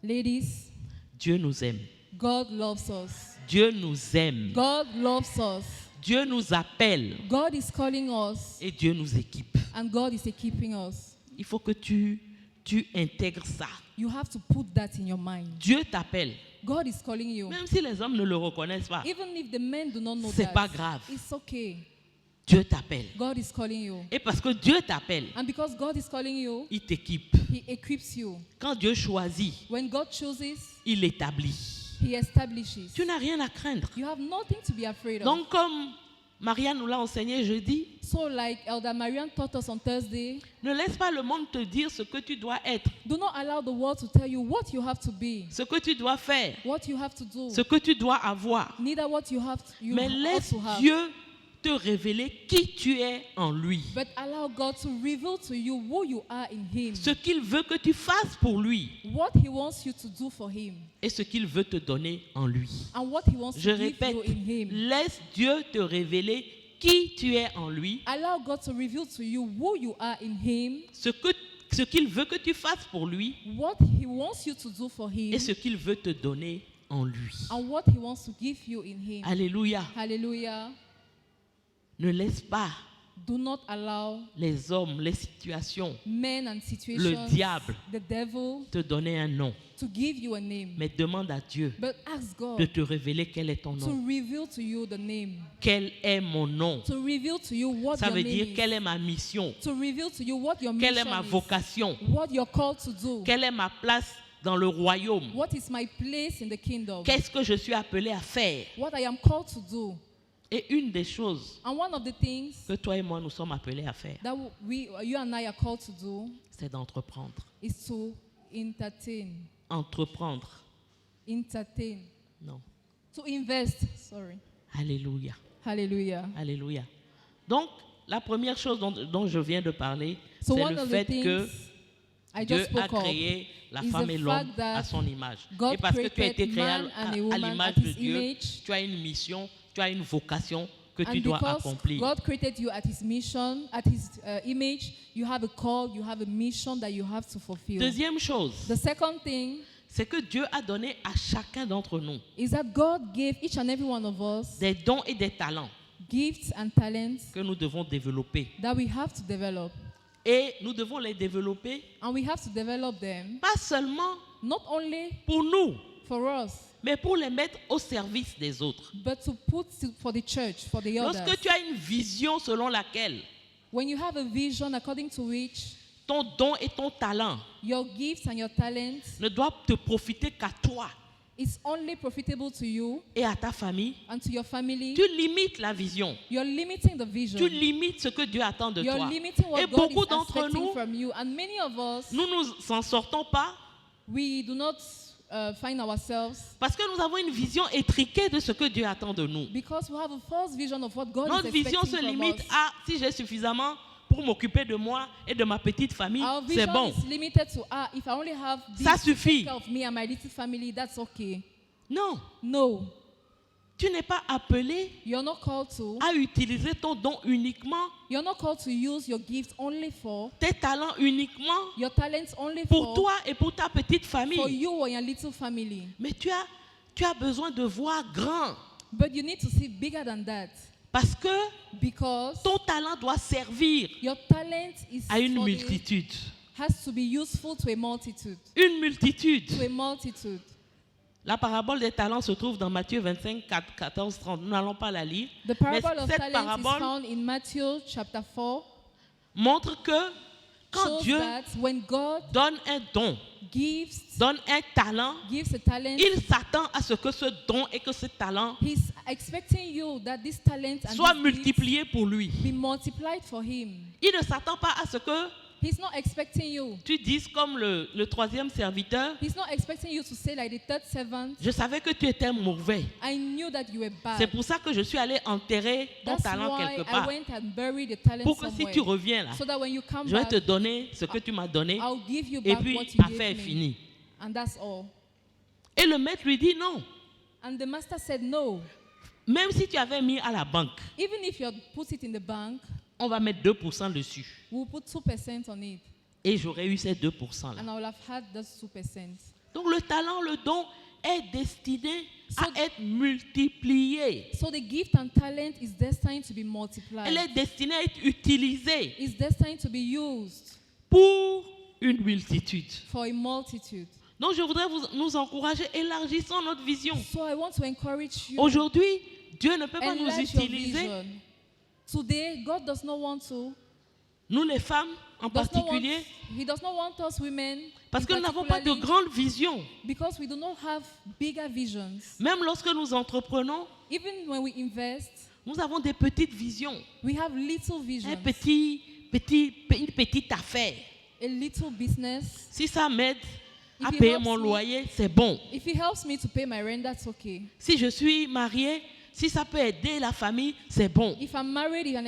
ladies, Dieu nous aime. God loves us. Dieu nous aime. God loves us. Dieu nous appelle God is calling us, et Dieu nous équipe. and God is equipping us. Il faut que tu intègres ça. You have to put that in your mind. Dieu t'appelle. God is calling you. Même si les hommes ne le reconnaissent pas, Even if the men do not know c'est that, pas grave. it's okay. Dieu t'appelle. God is calling you. Et parce que Dieu t'appelle, And because God is calling you, il t'équipe. He equips you. Quand Dieu choisit, When God chooses, il établit. He establishes. Tu n'as rien à craindre. You have nothing to be afraid of. Donc, comme Marianne nous l'a enseigné jeudi, So like Elder Marian taught us on Thursday, ne laisse pas le monde te dire ce que tu dois être, do not allow the world to tell you what you have to be, ce que tu dois faire, what you have to do, ce que tu dois avoir. neither what you have to, Mais ought laisse to have. Dieu te révéler qui tu es en lui. But allow God to reveal to you who you are in Him, Ce qu'il veut que tu fasses pour lui what He wants you to do for Him, et ce qu'il veut te donner en lui. and what He wants Je to give répète, you in Him. laisse Dieu te révéler qui tu es en lui, Allow God to reveal to you who you are in Him, ce qu'il veut que tu fasses pour lui what He wants you to do for Him, et ce qu'il veut te donner en lui. and what He wants to give you in Him. Alléluia. Hallelujah. Ne laisse pas Do not allow les hommes, les situations, men and situations, diable, the devil, te donner un nom. to give you a name. Mais demande à Dieu But ask God de te révéler quel est ton to nom. reveal to you the name. Quel est mon nom? To reveal to you what Ça your veut name dire is. quelle est ma mission, To reveal to you what your quelle est mission ma is. vocation, What you're called to do. quelle est ma place dans le royaume, What is my place in the kingdom? qu'est-ce que je suis appelé à faire. What I am called to do. Et une des choses And one of the things que toi et moi nous sommes appelés à faire, that you and I are called to do c'est d'entreprendre. is to entertain. Entreprendre. Entertain. Non. To invest. Sorry. Alléluia. Hallelujah. Alléluia. Donc, la première chose dont je viens de parler, So c'est one le of the fait things que I Dieu just a spoke of créé la is femme the et l'homme fact that à son image. God Et parce que tu as été created créé man and a woman l'image at de his Dieu, image. tu as une mission, tu as une vocation que tu And dois because accomplir. God created you at His mission, at His image, you have a call, you have a mission that you have to fulfill. Deuxième chose, The second thing c'est que Dieu a donné à chacun d'entre nous is that God gave each and every one of us des dons et des talents gifts and talents que nous devons développer. that we have to develop. Et nous devons les développer And we have to develop them pas seulement not only pour nous, for us, mais pour les mettre au service des autres. but for the church, for the others. Lorsque tu as une vision selon laquelle When you have a vision according to which ton don et ton talent your gifts and your talents ne doivent te profiter qu'à toi is only profitable to you et à ta famille, and to your family, tu limites la vision. you're limiting the vision. Tu limites ce que Dieu attend de You're toi. limiting what Et God beaucoup is d'entre expecting nous, from you. And many of us, nous s'en sortons pas we do not find ourselves parce que nous avons une vision étriquée de ce que Dieu attend de nous. because we have a false vision of what God Notre is vision expecting se from limite us. à si j'ai suffisamment pour m'occuper de moi et de ma petite famille, Our c'est vision bon. is limited to, if I only have this Ça to suffit. take care of me and my little family, that's okay. Non, No, tu n'es pas appelé you're not called to. à utiliser ton don uniquement, You're not called to use your gifts only for, tes talents uniquement your talents only pour for, toi et pour ta petite for famille. you or your little family. Mais tu as besoin de voir grand But you need to see bigger than that parce que because ton talent doit servir your talent is à une for the- multitude. has to be useful to a multitude. Une multitude. To a multitude. La parabole des talents se trouve dans Matthieu 25, 14, 30. Nous n'allons pas la lire. The Mais parable of cette talents is parabole found in Matthew chapter 4. montre que Quand shows Dieu that when God donne un don, gives donne un talent, a talent, il s'attend à ce que ce don et que ce talent He's expecting you that this talent and soit this multiplié pour lui. gift be multiplied for Him. Il ne s'attend pas à ce que He's not expecting you. tu dises comme le troisième serviteur, He's not expecting you to say like the third servant, je savais que tu étais mauvais. I knew that you were C'est bad. pour ça que je suis allé enterrer ton That's talent why quelque I part. went and buried the talent Pour que si somewhere. tu reviens là, So that when you come je vais back, te donner ce que tu m'as donné I'll give you et back puis what you affaire est gave me. finie. And that's all. Et le maître lui dit non. And the master said no. Même si tu avais mis à la banque, Even if you had put it in the bank, on va mettre 2% dessus. we'll put 2% on it. Et j'aurais eu ces 2% là. And I will have had those 2%. Donc le talent, le don est destiné So- à être multiplié. So the gift and talent is destined to be multiplied. Elle est destinée à être utilisée It's destined to be used pour une multitude. for a multitude. Donc je voudrais nous encourager, élargissons notre vision. So I want to encourage you. Aujourd'hui, Dieu ne peut pas nous Enlarge your utiliser, vision. Today, God does not want to. nous les femmes en Does not want, particulier, he does not want us women. parce que nous n'avons pas de particularly, grande vision. because we do not have bigger visions. Même lorsque nous entreprenons, Even when we invest, nous avons des petites visions. we have little visions. Une petite affaire. A little business. Si ça m'aide à If it payer helps mon me- loyer, c'est bon. If it helps me to pay my rent, that's okay. Si je suis mariée, si ça peut aider la famille, c'est bon. If I'm married and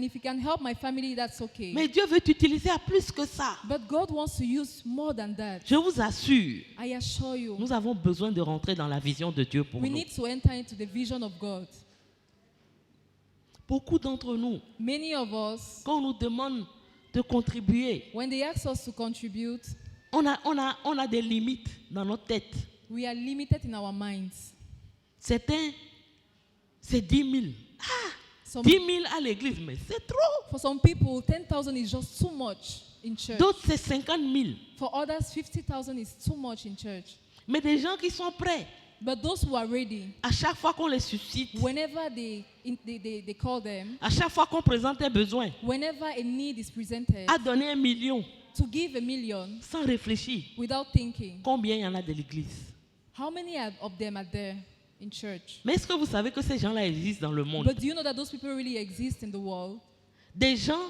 if it can help my family, that's okay. Mais Dieu veut t'utiliser à plus que ça. But God wants to use more than that. Je vous assure, I assure you. nous avons besoin de rentrer dans la vision de Dieu pour We nous. need to enter into the vision of God. Beaucoup d'entre nous, Many of us, quand on nous demande de contribuer, when they ask us to contribute, on a des limites dans notre tête. we are limited in our minds. Certains, c'est 10 000. Some, 10 000 à l'église, mais c'est trop. for some people, 10,000 is just too much in church. D'autres, c'est 50 000. For others, 50,000 is too much in church. Mais des gens qui sont prêts, But those who are ready, à chaque fois qu'on les suscite, whenever they call them, à chaque fois qu'on présente un besoin, whenever a need is presented, à donner 1 million, to give 1 million sans réfléchir, without thinking, combien il y en a de l'église? how many of them are there in church? Mais est-ce que vous savez que ces gens-là existent dans le monde? But do you know that those people really exist in the world? Des gens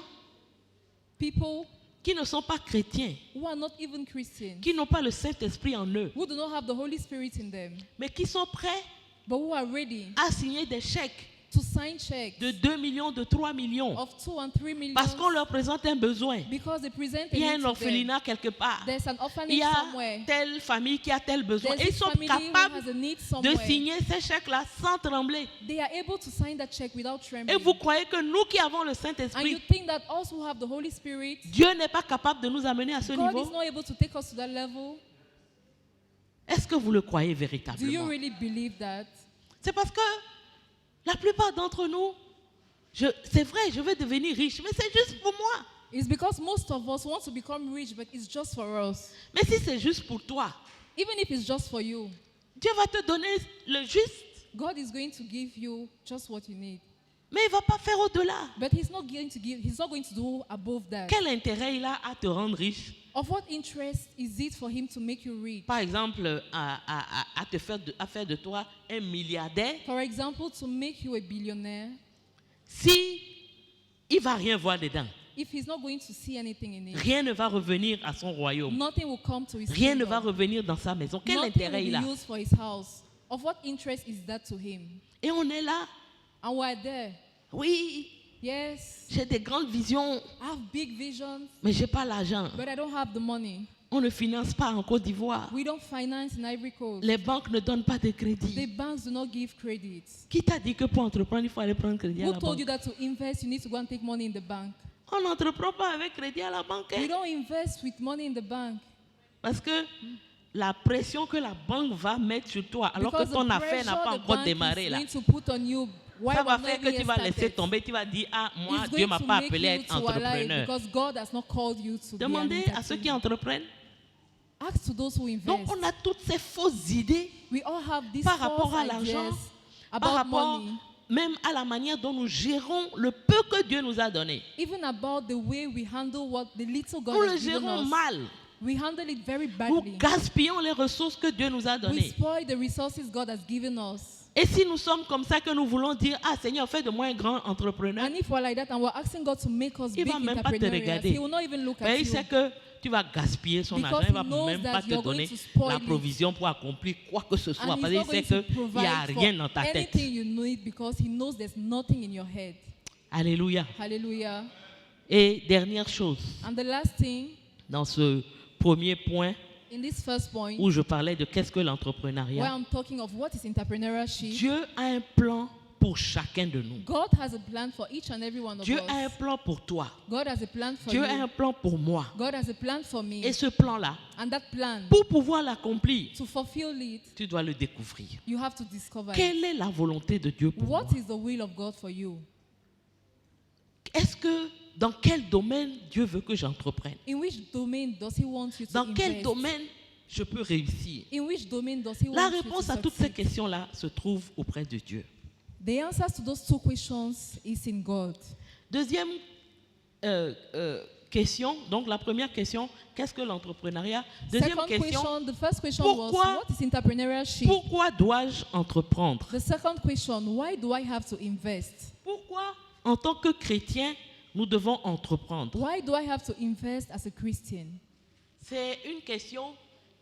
People qui ne sont pas chrétiens, who are not even Christians, qui n'ont pas le Saint-Esprit en eux, who do not have the Holy Spirit in them, mais qui sont prêts but who are ready à signer des chèques to sign checks de 2 millions, de 3 millions, of 2 and 3 million parce qu'on leur présente un besoin. because they present a Il y a need un to them. orphelinat quelque part. There's an Il orphanage y a somewhere. telle famille qui a tel besoin. There's Et ils this sont family who capables has a need de somewhere. signer ces chèques-là sans trembler. They are able to sign that check without Et trembling. vous croyez que nous qui avons le And you Saint-Esprit, think that us who have the Holy Spirit, Dieu n'est pas capable de nous amener à ce God is niveau? not able to take us to that level? Est-ce que vous le croyez Do you véritablement? really believe that? C'est parce que la plupart d'entre nous, c'est vrai, je veux devenir riche, mais c'est juste pour moi. It's because most of us want to become rich, but it's just for us. Mais si c'est juste pour toi, Even if it's just for you, Dieu va te donner le juste, God is going to give you just what you need. mais il ne va pas faire au-delà. But He's not going to give, He's not going to do above that. Quel intérêt il a à te rendre riche? Of what interest is it for Him to make you rich? Par exemple, à faire de toi un milliardaire, For example, to make you a billionaire, si il ne va rien voir dedans. if He's not going to see anything in it, Rien ne va revenir à son royaume. nothing will come to His Rien ne va kingdom. revenir dans sa maison. Quel Nothing intérêt will il a? be used for His house. Of what interest is that to Him? Et on est là. And we're there. Oui, Yes, j'ai des grandes visions, I have big visions, mais je n'ai pas l'argent. but I don't have the money. On ne finance pas en Côte d'Ivoire. We don't finance in Ivory Coast. Les banques ne donnent pas de The crédit. banks do not give credit. Qui t'a dit que pour entreprendre, il faut aller prendre crédit à Who la told you banque? that to invest, you need to go and take money in the bank? On n'entreprend pas avec crédit à la banque. We Hein? don't invest with money in the bank. Parce que la pression que la banque va mettre sur toi, alors Because que ton the affaire n'a pressure pas the encore bank démarré, is là, going to put on you, why ça va we're faire not que tu yet vas laisser started, tomber. Tu vas dire, ah, moi, it's Dieu going m'a to pas make appelé à you être to alive entrepreneur. because God has not called you to Demandez be an à ceux qui entrepreneur. entreprennent. Ask to those who Donc, invest. on a toutes ces fausses idées We all have these par rapport false à l'argent, ideas par about rapport money, même à la manière dont nous gérons le peu que Dieu nous a donné. Even about the way we handle what the little God Nous le has given gérons us. mal. We handle it very Nous badly. gaspillons les ressources que Dieu nous a We données. spoil the resources God has given us. Et si nous sommes comme ça que nous voulons dire, ah Seigneur, fais de moi un grand entrepreneur, And if we're like that and we're asking God to make us il big va même pas te entrepreneurs, regarder. He will not even look ben, at il you. sait que tu vas gaspiller son Because argent, il he va knows même that pas te you're going donner to spoil la it. provision pour accomplir quoi que ce soit. And Parce he's qu'il not sait going to qu'il n'y a provide rien for dans ta tête. anything you need because He knows there's nothing in your head. Alléluia. Hallelujah. Et dernière chose, And the last thing, dans ce premier point in this first point, où je parlais de qu'est-ce que where l'entrepreneuriat, I'm talking of what is entrepreneurship, Dieu a un plan pour chacun de nous. God has a plan for each and every one of Dieu a un us. plan pour toi. God has a plan for Dieu a you. un plan pour moi. God has a plan for me. Et ce plan-là, And that plan, pour pouvoir l'accomplir, to fulfill it, tu dois le découvrir. you have to discover it. Quelle est la volonté de Dieu pour moi? What is the will of God for you? Est-ce que dans quel domaine Dieu veut que j'entreprenne? In which domain does He want you to Dans quel invest? domaine je peux réussir? In which domain does He La want you réponse to à toutes ces succeed? questions-là se trouve auprès de Dieu. The answers to those two questions is in God. Deuxième question, donc la première question, qu'est-ce que l'entrepreneuriat? Deuxième Second question, question, the first question pourquoi- was, what is entrepreneurship? pourquoi dois-je entreprendre? The second question, why do I have to invest? Pourquoi, en tant que chrétien, nous devons entreprendre? Why do I have to invest as a Christian? C'est une question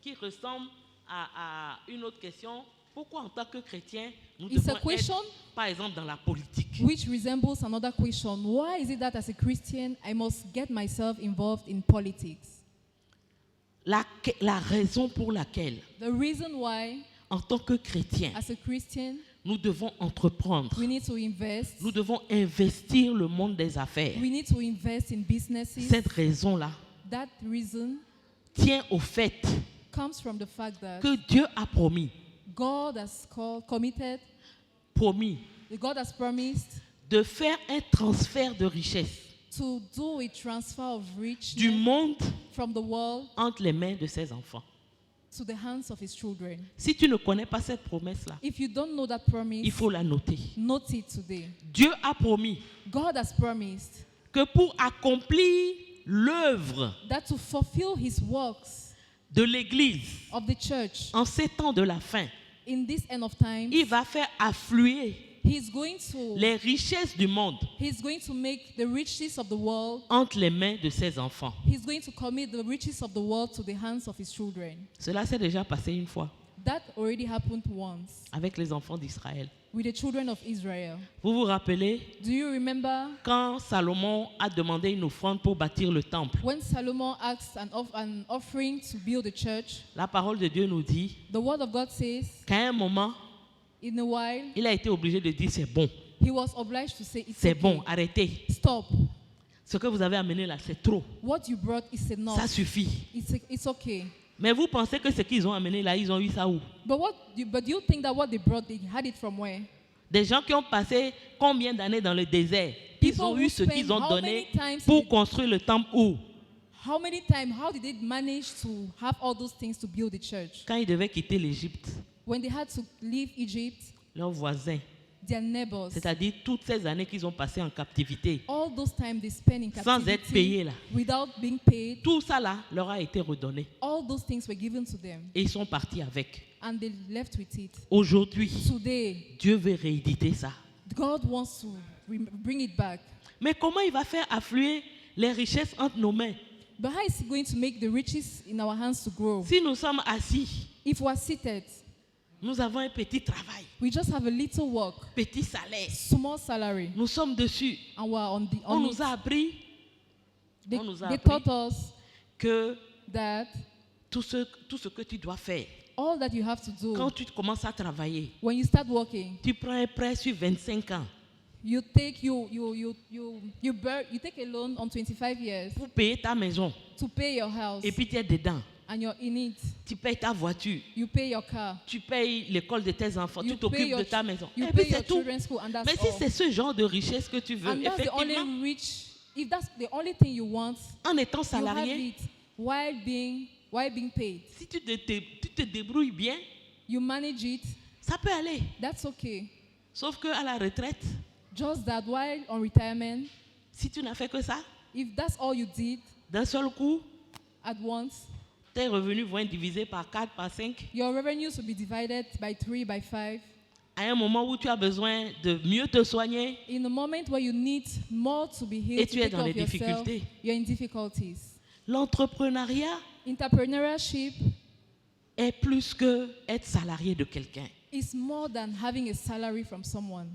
qui ressemble à une autre question. Pourquoi, en tant que chrétien, nous It's a devons question être, par exemple, dans la politique? which resembles another question. Why is it that as a Christian, I must get myself involved in politics? La raison pour laquelle, The reason why, en tant que chrétien, as a Christian, nous devons entreprendre. we need to invest. Nous devons investir le monde des affaires. We need to invest in businesses. Cette raison-là That reason tient au fait comes from the fact that que Dieu a promis, God has committed, God has promised de faire un transfert de richesse to do a transfer of du richness monde from the world entre les mains de ses enfants. to the hands of His children. Si tu ne connais pas cette promesse-là, If you don't know that il promise, faut la noter. note it today. Dieu a promis God has promised que pour accomplir l'œuvre that to fulfill His works de l'Église of the church en ces temps de la fin, in this end of time, il va faire affluer He's going to les richesses du monde make the riches of the world. entre les mains de ses enfants. He's going to commit the riches of the world to the hands of His children. Cela s'est déjà passé une fois That already happened once avec les enfants d'Israël. with the children of Israel. Vous vous rappelez Do you remember quand Salomon a demandé une offrande pour bâtir le temple? when Solomon asked an offering to build a church? La parole de Dieu nous dit The word of God says, qu'à un moment, in a while, il a été obligé de dire c'est bon, he was obliged to say, it's c'est okay. bon, arrêtez. Stop. Ce que vous avez amené là, c'est trop. What you brought is enough. Ça suffit. It's okay. Mais vous pensez que ce qu'ils ont amené là, ils ont eu ça où? But do you think that what they brought, they had it from where? Des gens qui ont passé combien d'années dans le désert, ils People ont who eu ce qu'ils spent ont how donné many times pour construire le temple où? How did they manage to have all those things to build the church? Quand ils devaient quitter l'Égypte, When they had to leave Egypt, leurs voisins, their neighbors, c'est-à-dire toutes ces années qu'ils ont passées en captivité, all those time they spent in sans être captivity, payés là, without being paid, tout ça là leur a été redonné all those things were given to them, et ils sont partis avec. and they left with it. Aujourd'hui, Today, Dieu veut rééditer ça. God wants to bring it back. Mais comment il va faire affluer les richesses entre nos mains? But how is He going to make the riches in our hands to grow? Si nous sommes assis, If we are seated, nous avons un petit travail, we just have a little work, petit salaire. small salary, Nous sommes dessus. and we are on On it. nous a appris They, on nous a they appris. taught us que that tout ce que tu dois faire, all that you have to do quand tu commences à travailler, when you start working, tu prends un prêt sur 25 ans you take a loan on 25 years pour payer ta maison. to pay your house, Et puis tu es dedans. and you're in it. Tu payes ta voiture. You pay your car. Tu payes l'école de tes enfants. You Tu t'occupes pay your de ta maison. You Et puis pay your c'est tout. children's school, and that's Mais si all. c'est ce genre de richesse que tu veux, And that's the effectivement, only rich. If that's the only thing you want, en étant you have salarié, it while being paid. si tu te débrouilles bien, You manage it. ça peut aller. That's okay. Sauf qu'à la retraite, Just that while on retirement, si tu n'as fait que ça, if that's all you did d'un seul coup, at once, tes revenus vont être divisés par 4, par 5. your revenues will be divided by 3, by 5. À un moment où tu as besoin de mieux te soigner In a moment where you need more to be healed, et to tu es take dans care les of yourself, difficultés. you're in difficulties. L'entrepreneuriat Entrepreneurship est plus que être salarié de quelqu'un. is more than having a salary from someone.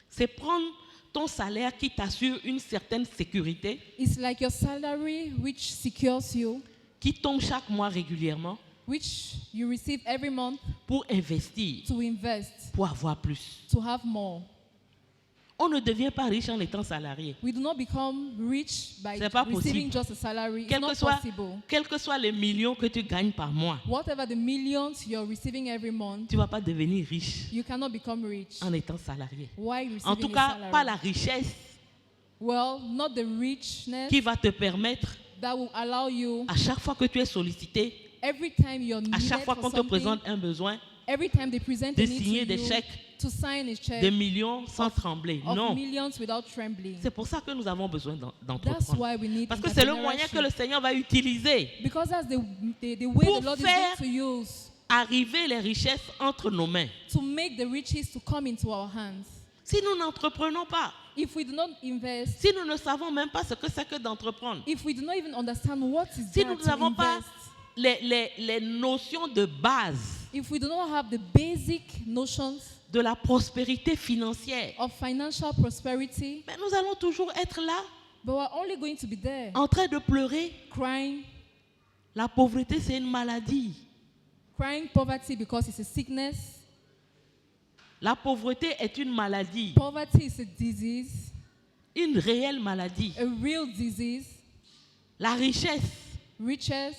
C'est prendre ton salaire qui t'assure une certaine sécurité, It's like your salary which secures you, qui tombe chaque mois régulièrement which you receive every month pour investir, to invest, pour avoir plus. to have more. On ne devient pas riche en étant salarié. We do not become rich by C'est pas receiving possible. just a salary. It's Quels not que soient possible. quels que soient les millions que tu gagnes par mois, Whatever the millions you're receiving every month, tu ne vas pas devenir riche you cannot become rich. en étant salarié. Why receiving En tout a cas, salary? pas la richesse Well, not the richness qui va te permettre, that will allow you, à chaque fois que tu es sollicité, every time you're à needed chaque fois for qu'on te something, présente un besoin, every time they present de a need signer to des you, chèques to sign a check des millions sans trembler. of Non. millions without trembling. C'est pour ça que nous avons besoin That's d'entreprendre. why we need Parce que c'est le moyen que le Seigneur va utiliser. Because that's the way Pour the Lord is faire- going to use Arriver les richesses entre nos mains. to make the riches to come into our hands. Si nous n'entreprenons pas, If we do not invest, si nous ne savons même pas ce que c'est que d'entreprendre, if we do not even understand what is si there nous to n'avons pas invest, les notions de base if we do not have the basic notions de la prospérité financière, of financial prosperity, mais nous allons toujours être là, but we're only going to be there en train de pleurer. crying La pauvreté, c'est une maladie. poverty because it's a sickness. La pauvreté est une maladie, Poverty is a disease, une réelle maladie. a real disease. La richesse, Riches,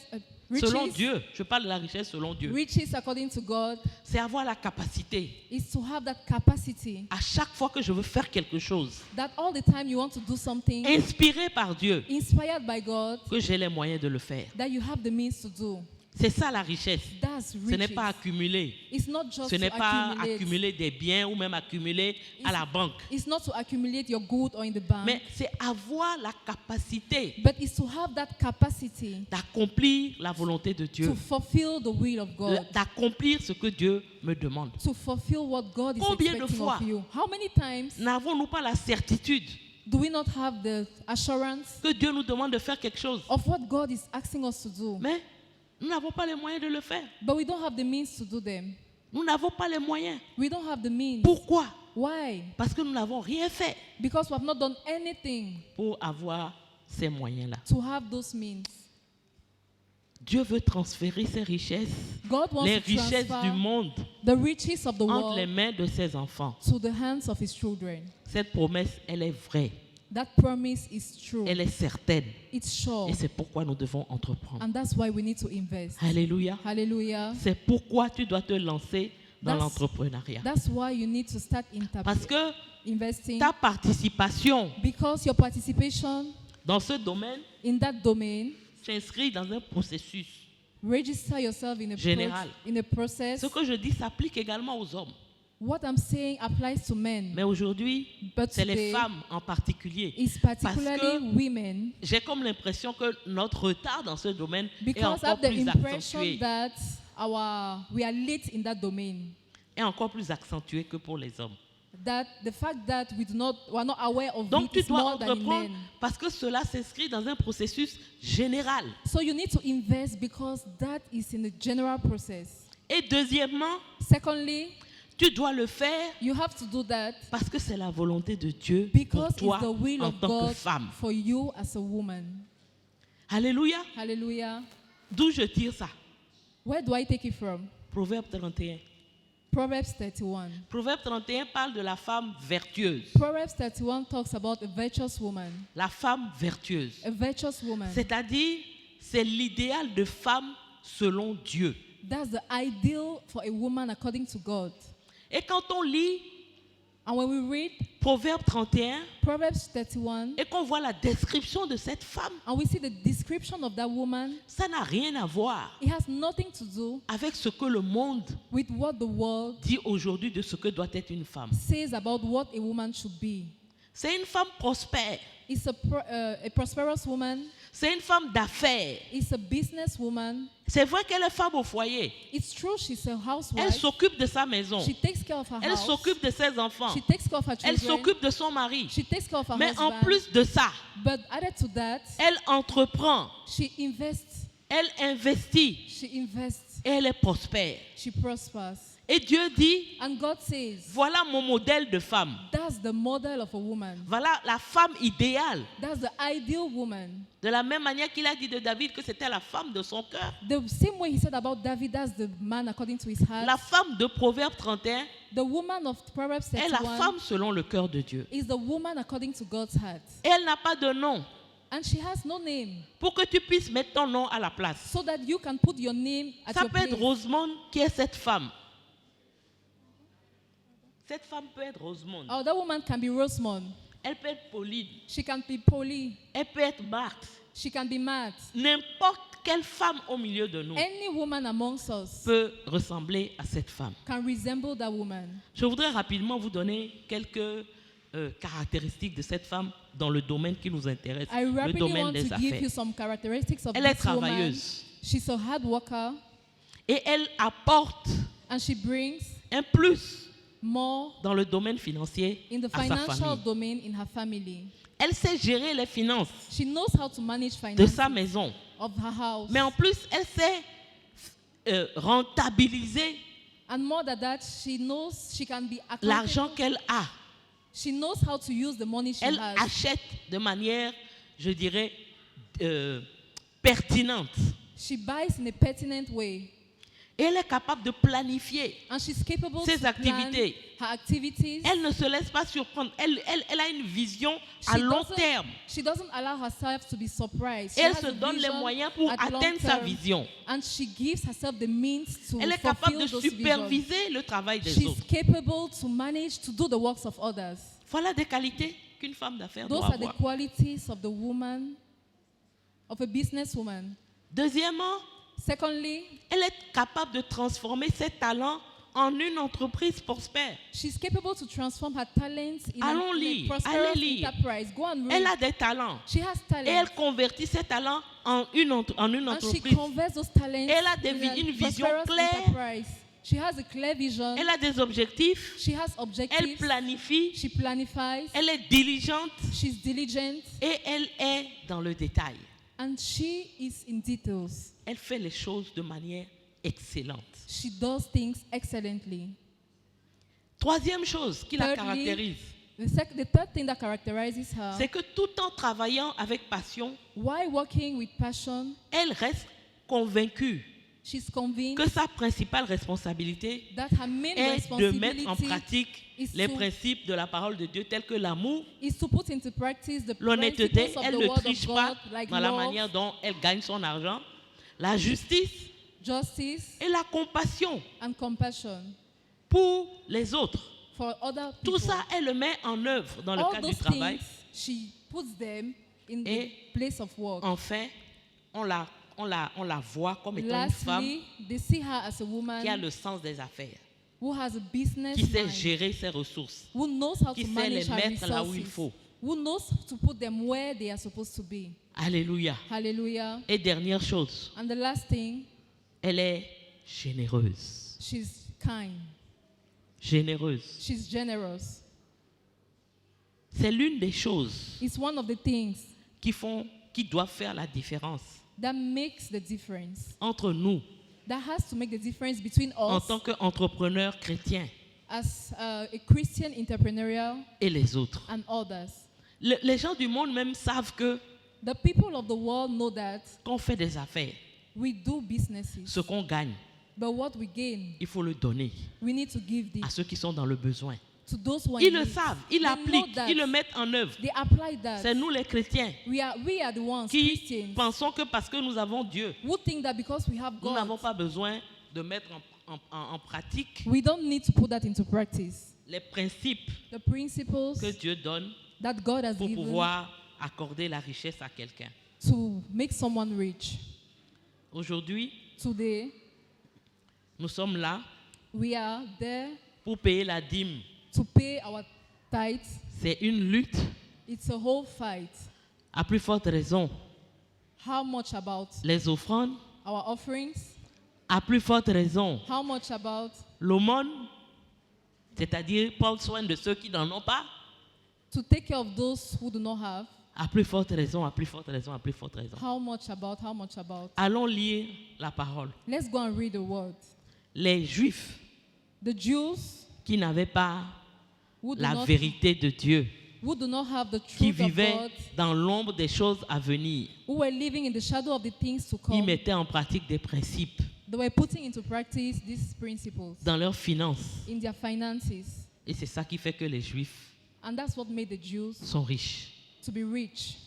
selon Dieu, je parle de la richesse selon Dieu, riches according to God c'est avoir la capacité, is to have that capacity à chaque fois que je veux faire quelque chose, that all the time you want to do something inspiré par Dieu, inspired by God, que j'ai les moyens de le faire. that you have the means to do. C'est ça la richesse. That's Ce n'est riches. pas accumuler. It's not just Ce n'est to pas accumulate. accumuler des biens ou même accumuler à la banque. It's not to accumulate your good or in the bank, Mais c'est avoir la capacité but it's to have that capacity d'accomplir la volonté de Dieu, to fulfill the will of God, d'accomplir ce que Dieu me demande. to fulfill what God is Combien de expecting fois of you. How many times N'avons-nous pas la certitude do we not have the assurance que Dieu nous demande de faire quelque chose, of what God is asking us to do, mais nous n'avons pas les moyens de le faire. but we don't have the means to do them? Nous n'avons pas les moyens. We don't have the means. Pourquoi? Why? Parce que nous n'avons rien fait Because we have not done anything pour avoir ces moyens-là. to have those means. Dieu veut transférer ses richesses, God wants les to richesses transfer du monde, the riches of the entre les world mains de ses enfants. to the hands of his children. Cette promesse, elle est vraie, That promise is true. elle est certaine. It's sure. Et c'est pourquoi nous devons entreprendre. And that's why we need to invest. Alléluia. Hallelujah. C'est pourquoi tu dois te lancer dans That's- l'entrepreneuriat. That's why you need to start Parce que investing. ta participation Because your participation dans ce domaine in that domain, s'inscrit dans un processus. register yourself in a, Général. in a process. Ce que je dis s'applique également aux hommes. What I'm saying applies to men, Mais aujourd'hui, but c'est les today femmes en particulier. is Parce particularly que women. j'ai comme l'impression que notre retard dans ce domaine est Because I encore have the plus impression accentué. that we are late in that domain. Est encore plus accentué que pour les hommes. That the fact that we are not aware of Donc it tu is dois more than in entreprendre men. parce que cela s'inscrit dans un processus général. So you need to invest because that is in the general process. Et deuxièmement, Secondly, tu dois le faire you have to do that parce que c'est la volonté de Dieu because pour toi it's the will en of tant que God femme. for you as a woman. Alléluia. Hallelujah. D'où je tire ça? Where do I take it from? Proverbe 31. Proverbs 31. Proverbe 31 parle de la femme vertueuse. Proverbs 31 talks about a virtuous woman. La femme vertueuse. A virtuous woman. C'est-à-dire, c'est l'idéal de femme selon Dieu. That's the ideal for a woman according to God. Et quand on lit And when we read Proverbe 31 Proverbs 31, et qu'on voit la description de cette femme, and we see the description of that woman, ça n'a rien à voir it has nothing to do avec ce que le monde with what the world dit aujourd'hui de ce que doit être une femme. says about what a woman should be. C'est une femme prospère. It's a prosperous woman. C'est une femme d'affaires. It's a businesswoman. C'est vrai qu'elle est femme au foyer. It's true she's a Elle housewife. s'occupe de sa maison. She takes care of her Elle house. s'occupe de ses enfants. She takes care of her Elle children. s'occupe de son mari. She takes care of her Mais en husband. plus de ça, But added to that, elle entreprend, she invests. elle investit She invests. et elle est prospère. She prospers. Et Dieu dit, And God says, voilà mon modèle de femme. that's the model of a woman. Voilà la femme idéale. That's the ideal woman. De la même manière qu'il a dit de David que c'était la femme de son cœur. The same way he said about David, that's the man according to his heart. La femme de Proverbe 31 The woman of Proverbs est la 31 femme selon le cœur de Dieu. is the woman according to God's heart. Et elle n'a pas de nom. And she has no name. Pour que tu puisses mettre ton nom à la place. So that you can put your name at Ça your peut être place. Rosemonde qui est cette femme. Cette femme peut être Rosemonde. Oh, that woman can be Rosemond. Elle peut être Pauline. She can be Polly. Elle peut être Marthe. She can be Matt. N'importe quelle femme au milieu de nous Any woman amongst us peut ressembler à cette femme. can resemble that woman. Je voudrais rapidement vous donner quelques caractéristiques de cette femme dans le domaine qui nous intéresse, I le rapidly domaine want des to give affaires. you some characteristics of Elle est this woman. travailleuse She's a hard worker et elle apporte and she brings un plus more dans le domaine financier in the à sa financial famille. domain in her family. Elle sait gérer les finances She knows how to manage de finances sa maison, of her house. mais en plus, elle sait rentabiliser And more than that, she knows she can be l'argent accountable. qu'elle a. She knows how to use the money she Elle has. achète de manière, je dirais, pertinente. She buys in a pertinent way. Et elle est capable de planifier. And she's capable Ses to activités. plan her activities. Elle ne se laisse pas surprendre. Elle a une vision à long terme. She doesn't allow herself to be surprised. Et She elle has se a donne les vision moyens pour at long atteindre sa term. vision. And she gives herself the means to Elle est capable de fulfill those visions. superviser le travail des She's autres. capable to manage to do the works of others. Voilà des qualités qu'une femme d'affaires Those doit are the avoir. qualities of the woman, of a businesswoman. Deuxièmement, Secondly, elle est capable de transformer ses talents en une entreprise prospère. she's capable to transform her talents in Allons a lire, prosperous allez lire. enterprise. Go and read. Elle a des talents. She has Et elle talent. convertit ses talents en une And she entreprise. converts those talents Elle a in a une vision prosperous claire. enterprise. She has a clear vision. Elle a des objectifs. She has Elle objectives. planifie. She planifies. Elle est diligente. She's diligent. Et elle est dans le détail. And she is in details. Elle fait les choses de manière excellente. She does things excellently. Troisième chose qui la Thirdly, caractérise, the third thing that characterizes her, c'est que tout en travaillant avec passion, while working with passion, elle reste convaincue she's convinced que sa principale responsabilité that her main est de mettre en responsibility pratique is les to- principes de la parole de Dieu tels que l'amour, is to put into practice the l'honnêteté, principles of elle the ne word of triche God, pas like dans la love, manière dont elle gagne son argent, la justice justice, et la compassion and compassion pour les autres. for other people. Tout ça, elle le met en œuvre dans le All cadre du those travail. things, she puts them in Et the place of work. Enfin, on la voit comme étant une femme Lastly, they see her as a woman qui a le sens des affaires, who has a business qui sait mind, gérer ses ressources, who knows how qui to sait manage les her mettre là où il resources, faut. who knows to put them where they are supposed to be. Alléluia. Hallelujah. Et dernière chose, And the last thing, elle est généreuse. she's kind. Généreuse. She's generous. C'est l'une des choses It's one of the things qui doivent faire la différence that makes the difference. entre nous That has to make the difference between en us tant qu'entrepreneurs chrétiens as a Christian entrepreneurial et les autres. and others. Les gens du monde même savent que The people of the world know that quand on fait des affaires, we do businesses, ce qu'on gagne, but what we gain, il faut le donner we need to give à this ceux qui sont dans le besoin. to those who are Ils in le need. savent, ils They know l'appliquent, that. ils le mettent en œuvre. They apply that. C'est nous les chrétiens We are the ones, qui Christians, pensons que parce que nous avons Dieu, who think that because we have nous n'avons God, pas besoin de mettre en pratique we don't need to put that into practice. les principes the principles que Dieu donne that God has pour given pouvoir accorder la richesse à quelqu'un. to make someone rich. Aujourd'hui, Today, nous sommes là we are there pour payer la dîme. to pay our tithes. C'est une lutte. It's a whole fight. À plus forte raison, How much about les offrandes. our offerings? À plus forte raison, How much about l'aumône, c'est-à-dire prendre soin de ceux qui n'en ont pas. to take care of those who do not have? À plus forte raison, à plus forte raison, à plus forte raison. How much about? How much about? Allons lire la parole. Let's go and read the word. Les Juifs The Jews qui n'avaient pas who do, la not, vérité de Dieu, who do not have the qui truth of vivaient God, dans l'ombre des choses à venir, who were living in the shadow of the things to ils come, mettaient en pratique des principes they were putting into practice these principles dans leurs finances. in their finances. Et c'est ça qui fait que les Juifs And that's what made the Jews sont riches. to be rich.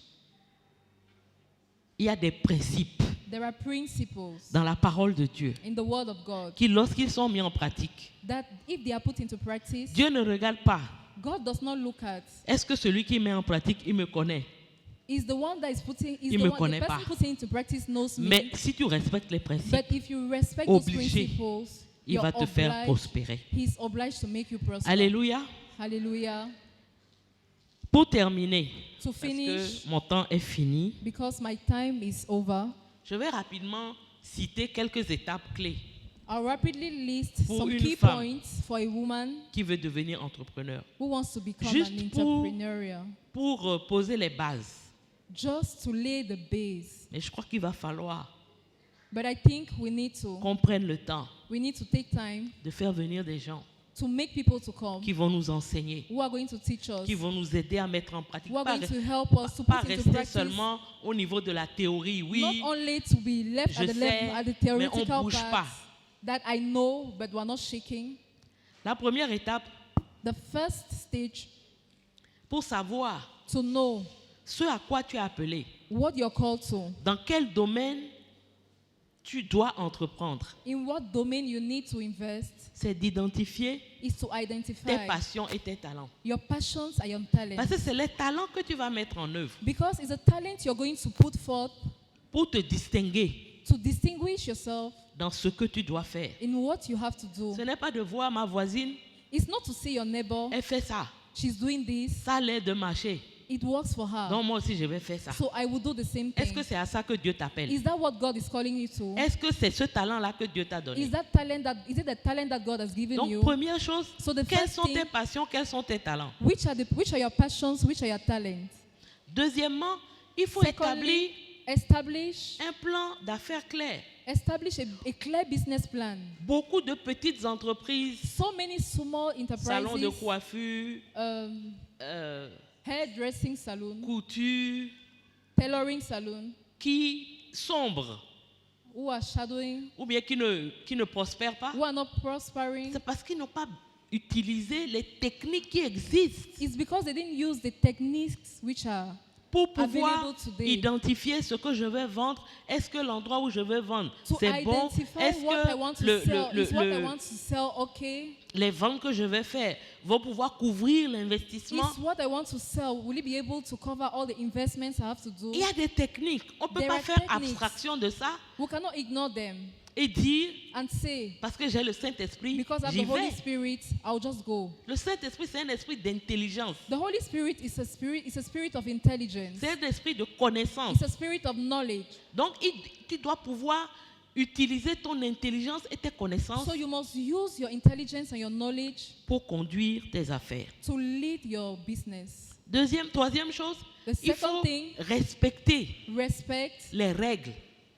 Il y a des principes There are principles dans la parole de Dieu in the word of God qui, lorsqu'ils sont mis en pratique, that if they are put into practice, Dieu ne regarde pas. God does not look at. Est-ce que celui qui met en pratique, il me connaît? Is the one that is putting, is Il the me one, connaît the person pas. putting into practice knows me. Mais si tu respectes les principes, But if you respect those obligé, principles, il you're va te faire obliged, prospérer. He's obliged to make you prosper. Alléluia. Hallelujah. Pour terminer, To parce finish, que mon temps est fini, because my time is over, je vais rapidement citer quelques étapes clés I'll rapidly list Pour some une key femme. points for a woman qui veut devenir entrepreneur. who wants to become Juste an pour- entrepreneur. Pour poser les bases. Just to lay the base. Mais je crois qu'il va falloir But I think we need qu'on prenne le temps to take time de faire venir des gens to make people to come qui vont nous enseigner, who are going to teach us, qui vont nous aider à mettre en pratique. who are Pas, going to help us to pas put into rester practice, seulement au niveau de la théorie. not Oui, only to be left je at the sais, level, at the mais on theoretical bouge part pas. that I know but we're not shaking. La première étape, The first stage, pour savoir to know ce à quoi tu es appelé, what you're called to, dans quel domaine tu dois entreprendre, in what domain you need to invest, c'est d'identifier is to tes identify passions et tes talents. your passions and your Parce talents. que c'est les talents que tu vas mettre en œuvre Because it's a talent you're going to put forth pour te distinguer to distinguish yourself dans ce que tu dois faire. in what you have to do. Ce n'est pas de voir ma voisine, It's not to see your neighbor, elle fait ça, she's doing this, ça a l'air de marcher. it works for her. Donc moi aussi je vais faire ça. So I will do the same Est-ce thing. que c'est à ça que Dieu t'appelle? Is that what God is calling you to? Est-ce que c'est ce talent-là que Dieu t'a Is donné? it the talent that God has given Donc you? première chose, So the quelles first sont thing, tes passions, quels sont tes talents? which are your passions, which are your talents? Deuxièmement, il faut Secondly, établir establish un plan d'affaires clair. a clear business plan. Beaucoup de petites entreprises, So many small salons de enterprises, coiffure, um, hairdressing salon, couture, tailoring salon, qui sombrent who are shadowing, ou bien qui ne prospèrent pas, who are not prospering. c'est parce qu'ils n'ont pas utilisé les techniques qui existent It's because they didn't use the techniques which are pour pouvoir available today. identifier ce que je vais vendre. Est-ce que l'endroit où je vais vendre, To c'est bon? identify Est-ce what I want que to sell. Is what I want to sell okay? les ventes que je vais faire vont pouvoir couvrir l'investissement? Is what I want to sell, will it be able to cover all the investments I have to do? Il y a des techniques. On ne peut There pas are faire techniques. abstraction de ça We cannot ignore them et dire, and say, parce que j'ai le Saint-Esprit, because I have j'y the Holy vais. Spirit, I'll just go. Le Saint-Esprit, c'est un esprit d'intelligence. The Holy Spirit is a spirit of intelligence. C'est un esprit de connaissance. It's a spirit of knowledge. Donc, tu dois pouvoir utiliser ton intelligence et tes connaissances So you must use your intelligence and your knowledge pour conduire tes affaires. to lead your business. Troisième chose, The il second faut thing, respecter respect les règles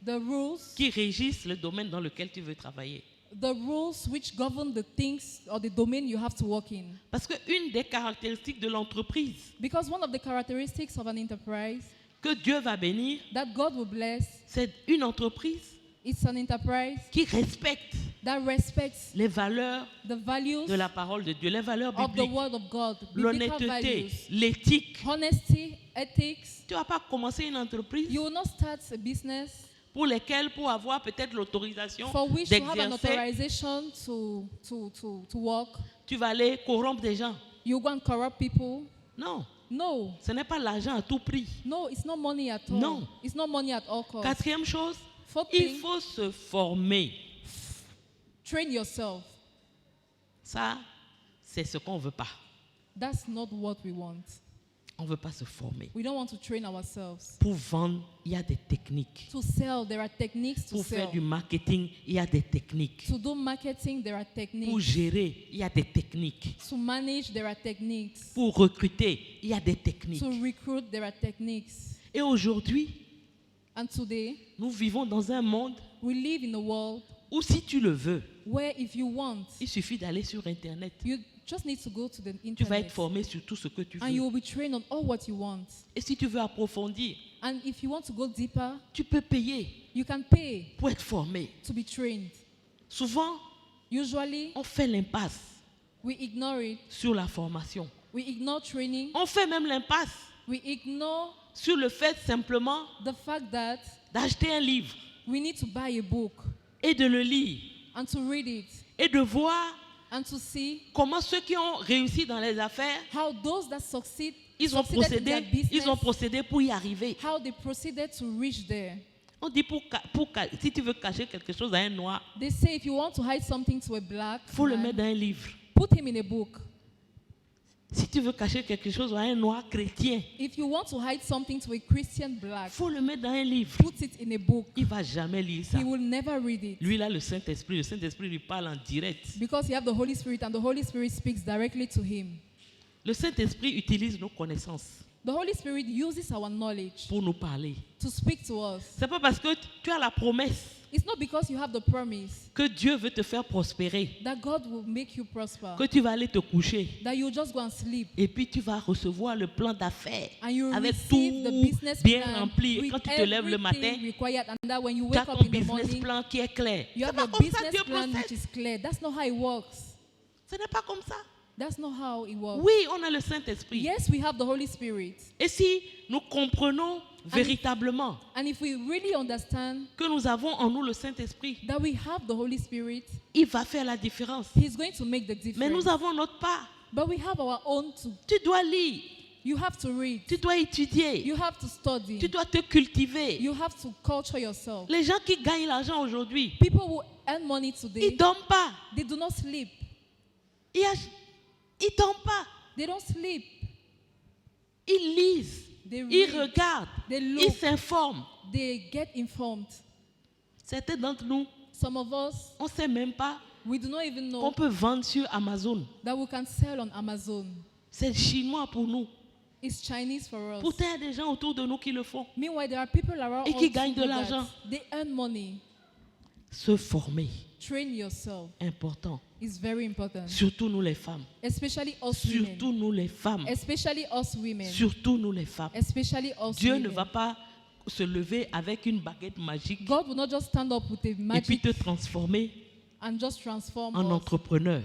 the rules, qui régissent le domaine dans lequel tu veux travailler. the rules which govern the things or the domain you have to work in. Parce qu'une des caractéristiques de l'entreprise Because one of the characteristics of an enterprise que Dieu va bénir, that God will bless, c'est une entreprise it's an enterprise qui respecte that respects les valeurs the values de la parole de Dieu, les valeurs of the bibliques, word of God, biblical l'honnêteté, values, l'éthique. honesty, ethics. Tu ne vas pas commencer une entreprise You will not start a business pour lesquels, pour avoir peut-être l'autorisation for which you have an d'exercer, authorization to work, tu vas aller corrompre des gens. you go and corrupt people. Non, No, ce n'est pas l'argent à tout prix. no, it's not money at all. No. It's not money at all costs. Quatrième chose, Fourth il thing, faut se former. train yourself. Ça, c'est ce qu'on ne veut pas. That's not what we want. On ne veut pas se former. We don't want to train ourselves. Pour vendre, il y a des techniques. To sell, there are techniques to Pour faire sell. du marketing, il y a des techniques. To do marketing, there are Pour techniques. gérer, il y a des techniques. To manage, there are techniques. Pour recruter, il y a des techniques. To recruit, there are techniques. Et aujourd'hui, And today, nous vivons dans un monde we live in a world où si tu le veux, where if you want, il suffit d'aller sur Internet. you just need to go to the Tu vas être internet formé sur tout ce que tu and you veux. will be trained on all what you want. Et si tu veux approfondir, And if you want to go deeper, tu peux payer you can pay pour être formé. to be trained. Souvent, Usually, on fait l'impasse we ignore it. sur la formation. We ignore training. On fait même l'impasse We ignore sur le fait simplement the fact that d'acheter un livre we need to buy a book et de le lire and to read it et de voir and to see comment ceux qui ont réussi dans les affaires, how those that succeeded in ils their ont business, procédé pour y arriver. how they proceeded to reach there. On dit si tu veux cacher quelque chose à un noir, They say if you want to hide something to a black il faut le man, mettre dans un livre. put him in a book. Si tu veux cacher quelque chose à un noir chrétien, If you want to hide something to a Christian il black, faut le mettre dans un livre. put it in a book. Il ne va jamais lire ça. He will never read it Lui, il a le Saint-Esprit. Le Saint-Esprit lui parle en direct. because he have the Holy Spirit and the Holy Spirit speaks directly to him. Le Saint-Esprit utilise nos connaissances The Holy Spirit uses our knowledge pour nous parler. to speak to us. C'est pas parce que tu as la promesse It's not because you have the promise que Dieu veut te faire prospérer that God will make you prosper, que tu vas aller te coucher that you just go and sleep et puis tu vas recevoir le plan d'affaires and you avec receive the tout business bien plan rempli. Et with quand tu te lèves le everything matin, required, and that when you tu as wake up ton in the business morning, plan qui est clair. you C'est have pas a comme ça business Dieu plan which procède. is clear. That's not how it works. Ce n'est pas comme ça. That's not how it works. Oui, on a le Saint-Esprit. Yes, we have the Holy Spirit. Et si nous comprenons véritablement And if we really understand que nous avons en nous le Saint-Esprit, that we have the Holy Spirit, il va faire la différence. He's going to make the Mais nous difference. avons notre part. But we have our own too. Tu dois lire, You have to read. tu dois étudier, You have to study. tu dois te cultiver. You have to culture yourself. Les gens qui gagnent l'argent aujourd'hui, People who earn money ils today, ne dorment pas. they do not sleep. Ils ne dorment pas. They don't sleep. Ils lisent, They ils read. regardent, They ils look. s'informent. They get informed. Certains d'entre nous, Some of us, on ne sait même pas we do not even qu'on know peut vendre sur Amazon. that we can sell on Amazon. C'est chinois pour nous. It's Chinese for us. Pourtant, il y a des gens autour de nous qui le font. Meanwhile, there are people around Et us qui gagnent who de do that. l'argent. They earn money. Se former, Train yourself important. is very important. Surtout nous les femmes. Especially us Surtout women. nous les femmes. Especially us women. Surtout nous les femmes. Especially us Dieu women. ne va pas se lever avec une baguette magique God will not just stand up with a et puis magic te transformer and just transform en us entrepreneur.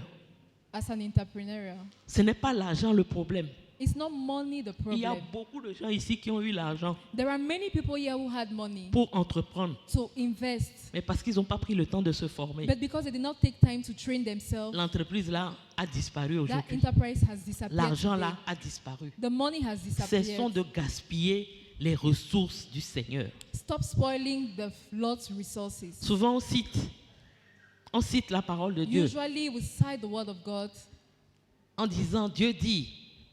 as an entrepreneur. Ce n'est pas l'argent le problème. It's not money the Il y a problem. beaucoup de gens ici qui ont eu l'argent There are many people here who had money pour entreprendre, to invest, mais parce qu'ils n'ont pas pris le temps de se former. but because they did not take time to train themselves, L'entreprise là a disparu that aujourd'hui. enterprise has disappeared. L'argent today. là a disparu. The money has disappeared. Cessons de gaspiller les ressources du Seigneur. Stop spoiling the Lord's resources. Souvent on cite la parole de Dieu Usually we cite the word of God. en disant Dieu dit,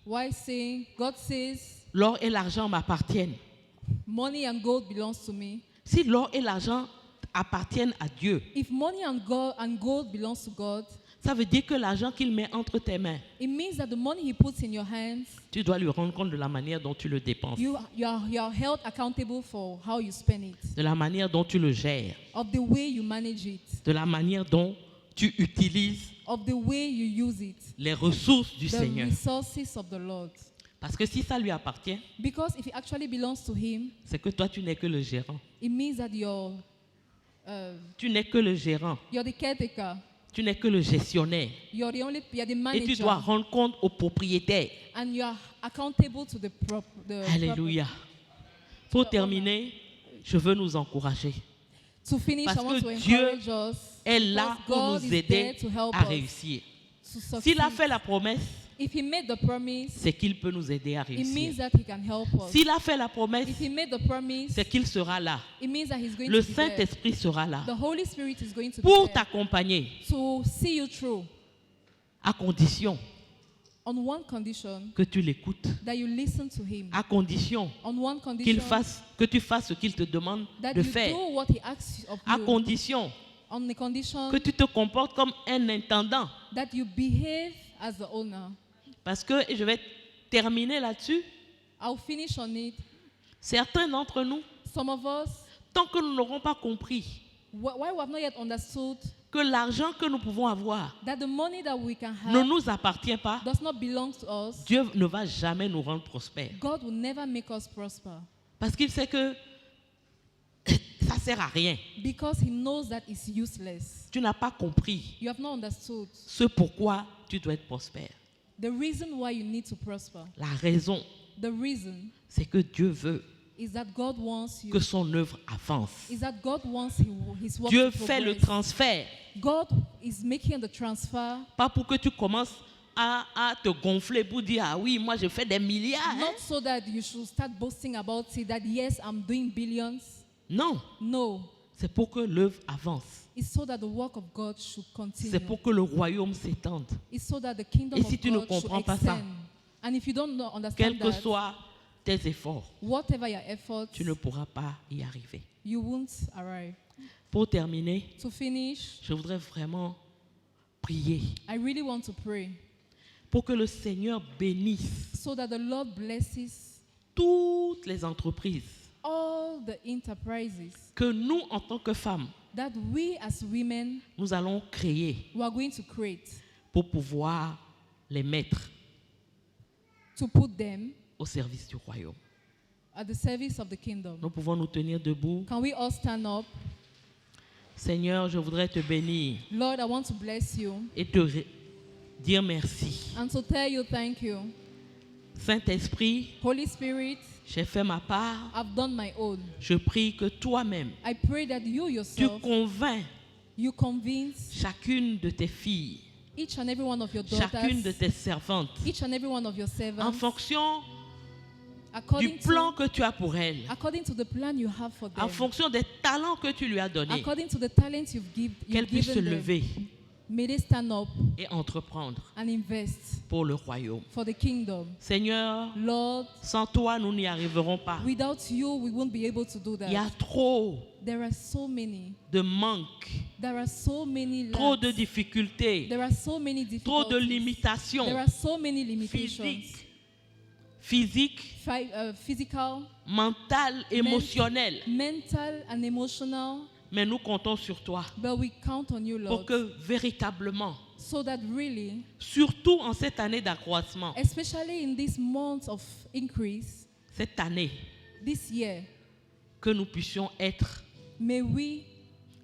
Why saying, God says, l'or et l'argent m'appartiennent. money and gold belongs to me. Si l'or et l'argent appartiennent à Dieu, If money and gold belongs to God, ça veut dire que l'argent qu'il met entre tes mains, it means that the money he puts in your hands, tu dois lui rendre compte de la manière dont tu le dépenses, you are held accountable for how you spend it, de la manière dont tu le gères, of the way you manage it, de la manière dont tu utilises of the way you use it, les ressources du the Seigneur. resources of the Lord. Parce que si ça lui appartient, Because if it actually belongs to him, c'est que toi, tu n'es que le gérant. it means that Tu n'es que le gérant. you're the caretaker, Tu n'es que le gestionnaire. you're the Et tu manager, dois rendre compte au propriétaire. and you are accountable to the Alléluia. Pour terminer, je veux nous encourager. To finish, Parce I want que to Dieu encourage us. est là because pour God nous is there aider to help à us réussir. to succeed. S'il a fait la promesse, If He made the promise, c'est qu'il peut nous aider à it means réussir. that He can help us. S'il a fait la promesse, If He made the promise, c'est qu'il sera là. it means that He's going Le to be there. Saint-Esprit sera là The Holy Spirit is going to pour be there t'accompagner, to see you through. à condition On one condition, que tu l'écoutes, that you listen to Him. à condition On one condition, que tu fasses ce qu'il te demande that de you faire, do what He asks of à you. condition On the condition que tu te comportes comme un intendant. that you behave as the owner. Parce que, et je vais terminer là-dessus, I'll finish on it. certains d'entre nous, Some of us, tant que nous n'aurons pas compris why we have not yet understood que l'argent que nous pouvons avoir that the money that we can ne have nous appartient pas, does not belong to us, Dieu ne va jamais nous rendre prospères. God will never make us prosper. Parce qu'il sait que ça ne sert à rien. Because He knows that it's useless. Tu n'as pas compris You have not understood ce pourquoi tu dois être prospère. the reason why you need to prosper. La raison, The reason c'est que Dieu veut is that God wants you. que son œuvre avance. Is that God wants His work Dieu to fait le progress. transfert, God is making the transfer, pas pour que tu commences à te gonfler pour dire, ah oui, moi je fais des milliards. hein. not so that you should start boasting about it, that yes, I'm doing billions. Non, No, c'est pour que l'œuvre avance. it's so that the work of God should continue. C'est pour que le royaume s'étende. It's so that the kingdom Et si of tu ne God should comprends pas ça, extend. And if you don't understand Quels que that, soient tes efforts, whatever your efforts, tu ne pourras pas y arriver. you won't arrive. Pour terminer, To finish, je voudrais vraiment prier I really want to pray pour que le Seigneur bénisse so that the Lord blesses toutes les entreprises all the enterprises que nous, en tant que femmes, that we as women, nous allons créer we are going to create, pour pouvoir les mettre to put them au service du royaume. at the service of the kingdom. Nous pouvons nous tenir debout. Can we all stand up? Seigneur, je voudrais te bénir Lord, I want to bless you et te dire merci. and to tell you thank you. Saint-Esprit, Holy Spirit, j'ai fait ma part. I've done my own. Je prie que toi-même, I pray that you tu yourself, convaincs you convince chacune de tes filles, each and every one of your chacune de daughters, tes servantes, each and every one of your en servants, fonction du according plan to, que tu as pour elles, according to the plan you have for en them, fonction des talents que tu lui as donnés, according to the talents qu'elles you've puissent se given them. lever May they stand up et entreprendre and invest pour le royaume. for the kingdom. Seigneur, Lord, sans toi, nous n'y arriverons pas. without you, we won't be able to do Il y a that. trop There are so many. de manques, There are so many trop de lacks. difficultés, There are so many trop de difficulties. limitations There are so many limitations. physiques, Physical, mentales, émotionnelles. mental, and emotional. Mais nous comptons sur toi But we count on you, pour Lord, que véritablement, so that really, surtout en cette année d'accroissement, especially in this month of increase, cette année, this year, que nous puissions être may we,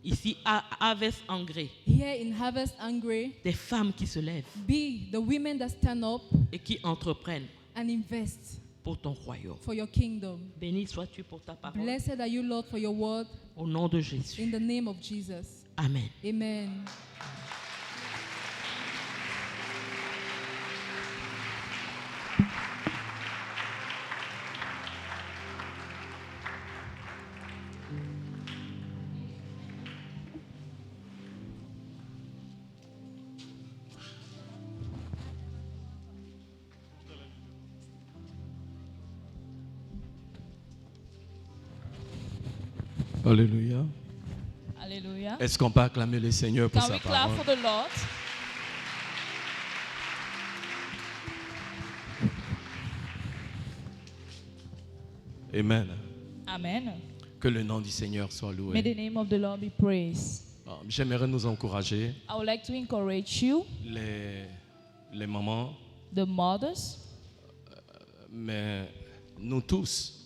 ici à Harvest Engrais, here in Harvest Angry, des femmes qui se lèvent be the women that stand up et qui entreprennent and invest pour ton royaume. for your kingdom. Béni sois-tu pour ta parole. Blessed are you, Lord, for your word, Au nom de Jésus. in the name of Jesus. Amen. Amen. Alléluia. Hallelujah. Est-ce qu'on peut acclamer le Seigneur pour Can sa we clap parole? for the Lord? Amen. Amen. Que le nom du Seigneur soit May loué. the name of the Lord be praised. J'aimerais nous encourager, I would like to encourage you, les mamans, the mothers, mais nous tous,